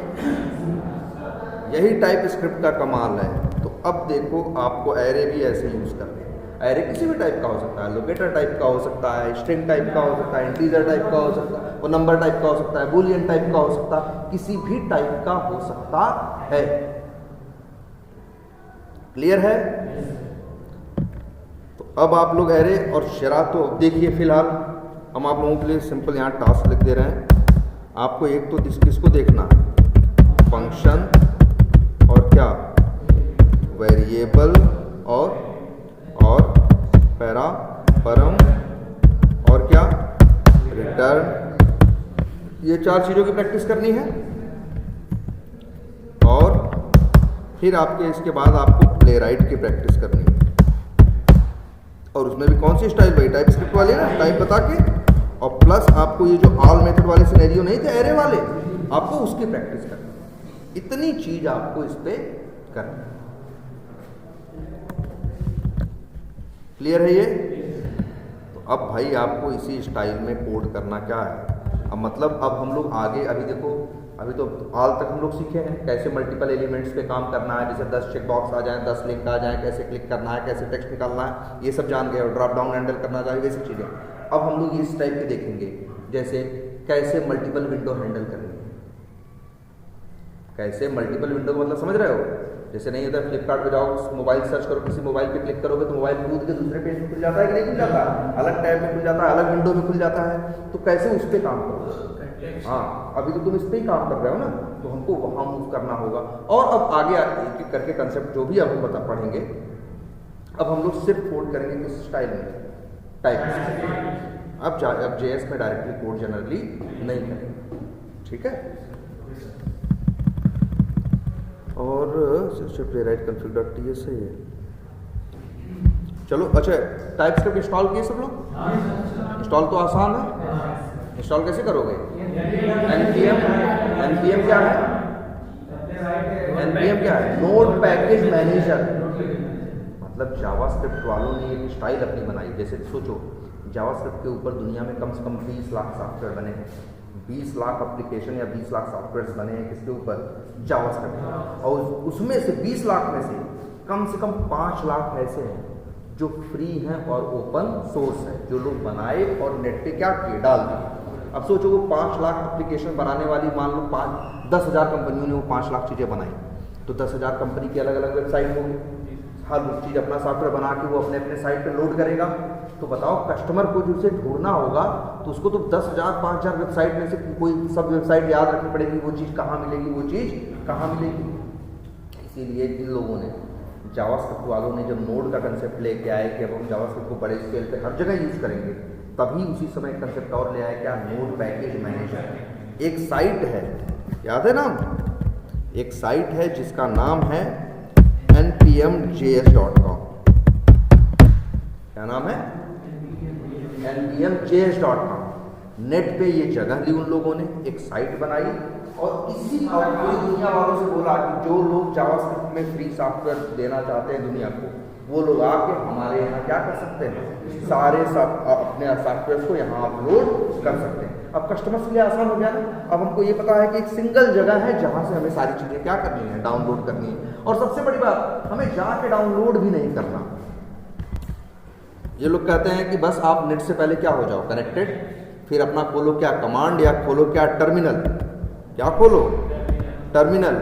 यही टाइप स्क्रिप्ट का कमाल है। तो अब देखो आपको एरे भी ऐसे यूज करने हैं। एरे किसी भी टाइप का हो सकता है, लोकेटर टाइप का हो सकता है, स्ट्रिंग टाइप का हो सकता है, इंटीजर टाइप का हो सकता है, वो नंबर टाइप का हो सकता है, बूलियन टाइप का हो सकता है, किसी भी टाइप का हो सकता है। क्लियर है? तो अब आप लोग एरे और शरा तो देखिए। फिलहाल हम आप लोगों के लिए सिंपल यहाँ टास्क लिख दे रहे हैं। आपको एक तो किसको देखना है, फंक्शन और क्या, वेरिएबल और पैरा परम और क्या, रिटर्न। ये 4 चीजों की प्रैक्टिस करनी है। और फिर आपके इसके बाद आपको प्ले राइट की प्रैक्टिस करनी है। और उसमें भी कौन सी स्टाइल, भाई टाइप स्क्रिप्ट वाली ना, टाइप बता के, और प्लस आपको ये जो ऑल मेथड वाले सिनेरियो नहीं थे एरे वाले, आपको उसकी प्रैक्टिस करनी है। इतनी चीज आपको इस पे करनी है। क्लियर है ये? तो अब भाई आपको इसी स्टाइल में कोड करना क्या है। अब मतलब अब हम लोग आगे, अभी देखो, अभी तो ऑल तक हम लोग सीखे हैं कैसे मल्टीपल एलिमेंट्स पे काम करना है। जैसे 10 चेक बॉक्स आ जाए, 10 लिंक आ जाए, कैसे क्लिक करना है, कैसे टेक्स्ट निकालना है, ये सब जान गए। और ड्रॉप डाउन हैंडल करना चाहिए, वैसी चीज़ें। अब हम लोग इस टाइप के देखेंगे, जैसे कैसे मल्टीपल विंडो हैंडल करनी है। कैसे मल्टीपल विंडो का मतलब समझ रहे हो? जैसे नहीं होता, फ्लिपकार्ट पे जाओ, मोबाइल सर्च करो, किसी मोबाइल पे क्लिक करोगे तो मोबाइल कूद के दूसरे पेज में खुल जाता है कि नहीं खुल जाता है, अलग टैब में खुल जाता है, अलग विंडो में खुल जाता है। तो कैसे उस पर काम करो। हाँ, अभी तो तुम इस पर ही काम कर रहे हो ना, तो हमको वहाँ मूव करना होगा। और अब आगे एक एक करके कंसेप्ट जो भी अब हम पढ़ेंगे, अब हम लोग सिर्फ कोड करेंगे किस स्टाइल में, टाइप। अब JS में डायरेक्टली कोड जनरली नहीं करेंगे, ठीक है। और प्ले राइट config.ts है ये। चलो अच्छा, टाइप स्क्रिप्ट इंस्टॉल किए सब लोग? इंस्टॉल तो आसान है। इंस्टॉल कैसे करोगे? npm क्या है? npm क्या है? Node package manager. मतलब जावास्क्रिप्ट वालों ने एक स्टाइल अपनी बनाई। जैसे सोचो, जावास्क्रिप्ट के ऊपर दुनिया में कम से कम 20 लाख सॉफ्टवेयर बने हैं, 20 लाख एप्लीकेशन या 20 लाख सॉफ्टवेयर बने हैं किसके ऊपर, जावास्क्रिप्ट। और उसमें से 20 लाख में से कम 5 लाख ऐसे हैं जो फ्री हैं और ओपन सोर्स है, जो लोग बनाए और नेट पे क्या किए, डाल दिए। अब सोचो वो 5 लाख एप्लीकेशन बनाने वाली, मान लो 10,000 कंपनियों ने वो 5 लाख चीज़ें बनाई, तो 10,000 कंपनी की अलग अलग वेबसाइट होगी। हर चीज़ अपना सॉफ्टवेयर बना के वो अपने अपने साइट पे लोड करेगा। तो बताओ, कस्टमर को जो उसे ढूंढना होगा, तो उसको तो 10,000 5,000 वेबसाइट में से कोई सब वेबसाइट याद रखनी पड़ेगी, वो चीज़ कहाँ मिलेगी, वो चीज़ कहाँ मिलेगी। इसीलिए इन लोगों ने, जावास्क्रिप्ट वालों ने जब नोड का कंसेप्ट लेके आए कि अब हम जावास्क्रिप्ट को बड़े स्केल पे हर जगह यूज़ करेंगे, तभी उसी समय कंसेप्ट और ले आए, क्या, नोड पैकेज मैनेजर। एक साइट है, याद है नाम, एक साइट है जिसका नाम है npmjs.com। क्या नाम है? npmjs.com। नेट पे ये जगह ली उन लोगों ने, एक साइट बनाई, और इसी पूरी दुनिया वालों से बोला कि जो लोग जावास्क्रिप्ट में फ्री सॉफ्टवेयर देना चाहते हैं दुनिया को, वो लोग आके हमारे यहाँ क्या कर सकते हैं, सारे अपने सॉफ्टवेयर को यहाँ अपलोड कर सकते हैं। अब कस्टमर्स के लिए आसान हो गया ना। अब हमको ये पता है कि एक सिंगल जगह है जहाँ से हमें सारी चीज़ें क्या करनी है, डाउनलोड करनी है। और सबसे बड़ी बात, हमें जाके डाउनलोड भी नहीं करना। ये लोग कहते हैं कि बस आप नेट से पहले क्या हो जाओ, कनेक्टेड, फिर अपना खोलो क्या कमांड, या खोलो क्या टर्मिनल, क्या खोलो टर्मिनल,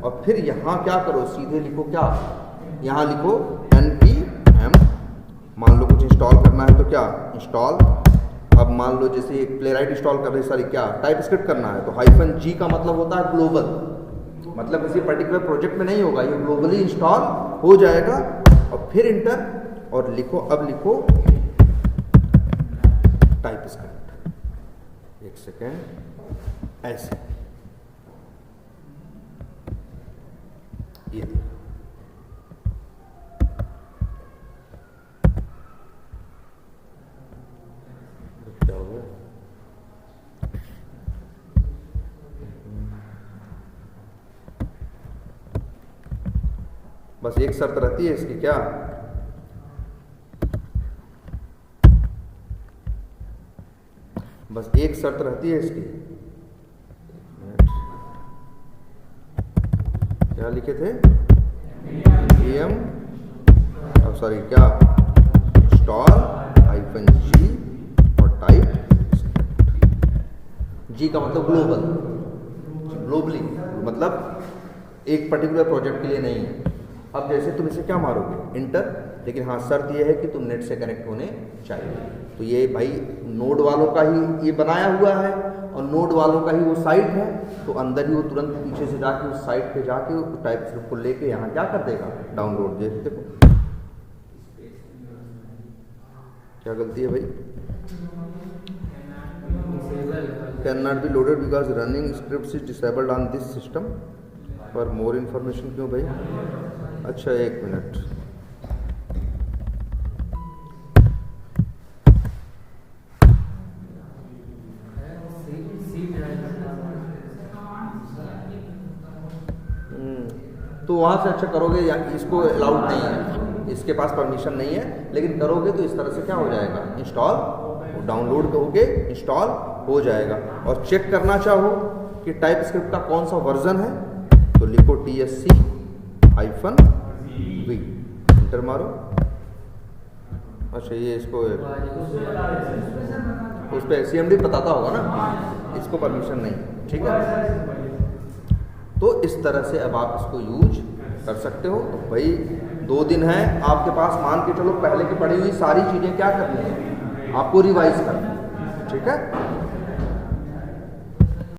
और फिर यहाँ क्या करो, सीधे लिखो क्या, यहाँ लिखो npm। मान लो कुछ इंस्टॉल करना है तो क्या, इंस्टॉल। अब मान लो जैसे एक प्ले राइट इंस्टॉल कर रहे, सॉरी क्या, टाइप स्क्रिप्ट करना है, तो -g का मतलब होता है ग्लोबल, मतलब किसी पर्टिकुलर प्रोजेक्ट में नहीं होगा, ये ग्लोबली इंस्टॉल हो जाएगा। और फिर इंटर, और लिखो, अब लिखो टाइप स्क्रिप्ट, एक सेकेंड, ऐसे ये क्या हो गया, बस एक शर्त रहती है इसकी, क्या? बस एक शर्त रहती है इसकी, क्या लिखे थे? npm सॉरी क्या, install -g और टाइप जी का मतलब ग्लोबल, ग्लोबली मतलब एक पर्टिकुलर प्रोजेक्ट के लिए नहीं है। अब जैसे तुम इसे क्या मारोगे? इंटर, लेकिन हाँ शर्त यह है कि तुम नेट से कनेक्ट होने चाहिए। तो ये भाई नोड वालों का ही ये बनाया हुआ है और नोड वालों का ही वो साइट है, तो अंदर ही वो तुरंत पीछे से जाके उस साइट पे जाके टाइप स्क्रिप्ट को लेके यहाँ क्या कर देगा? डाउनलोड। देखो क्या गलती है भाई? Can not be loaded because running script is disabled on this system. For more information क्यों भाई? अच्छा एक मिनट, तो वहाँ से अच्छा करोगे या इसको अलाउड नहीं है, इसके पास परमिशन नहीं है, लेकिन करोगे तो इस तरह से क्या हो जाएगा? इंस्टॉल, डाउनलोड करोगे इंस्टॉल हो जाएगा। और चेक करना चाहो कि टाइप स्क्रिप्ट का कौन सा वर्जन है तो लिखो TSC-V, इंटर मारो। अच्छा ये इसको उस पर CMD बताता होगा ना, इसको परमिशन नहीं, ठीक है। तो इस तरह से अब आप इसको यूज कर सकते हो। तो भाई 2 दिन है आपके पास, मान के चलो पहले की पढ़ी हुई सारी चीज़ें क्या करनी है आपको? रिवाइज करना है, ठीक है।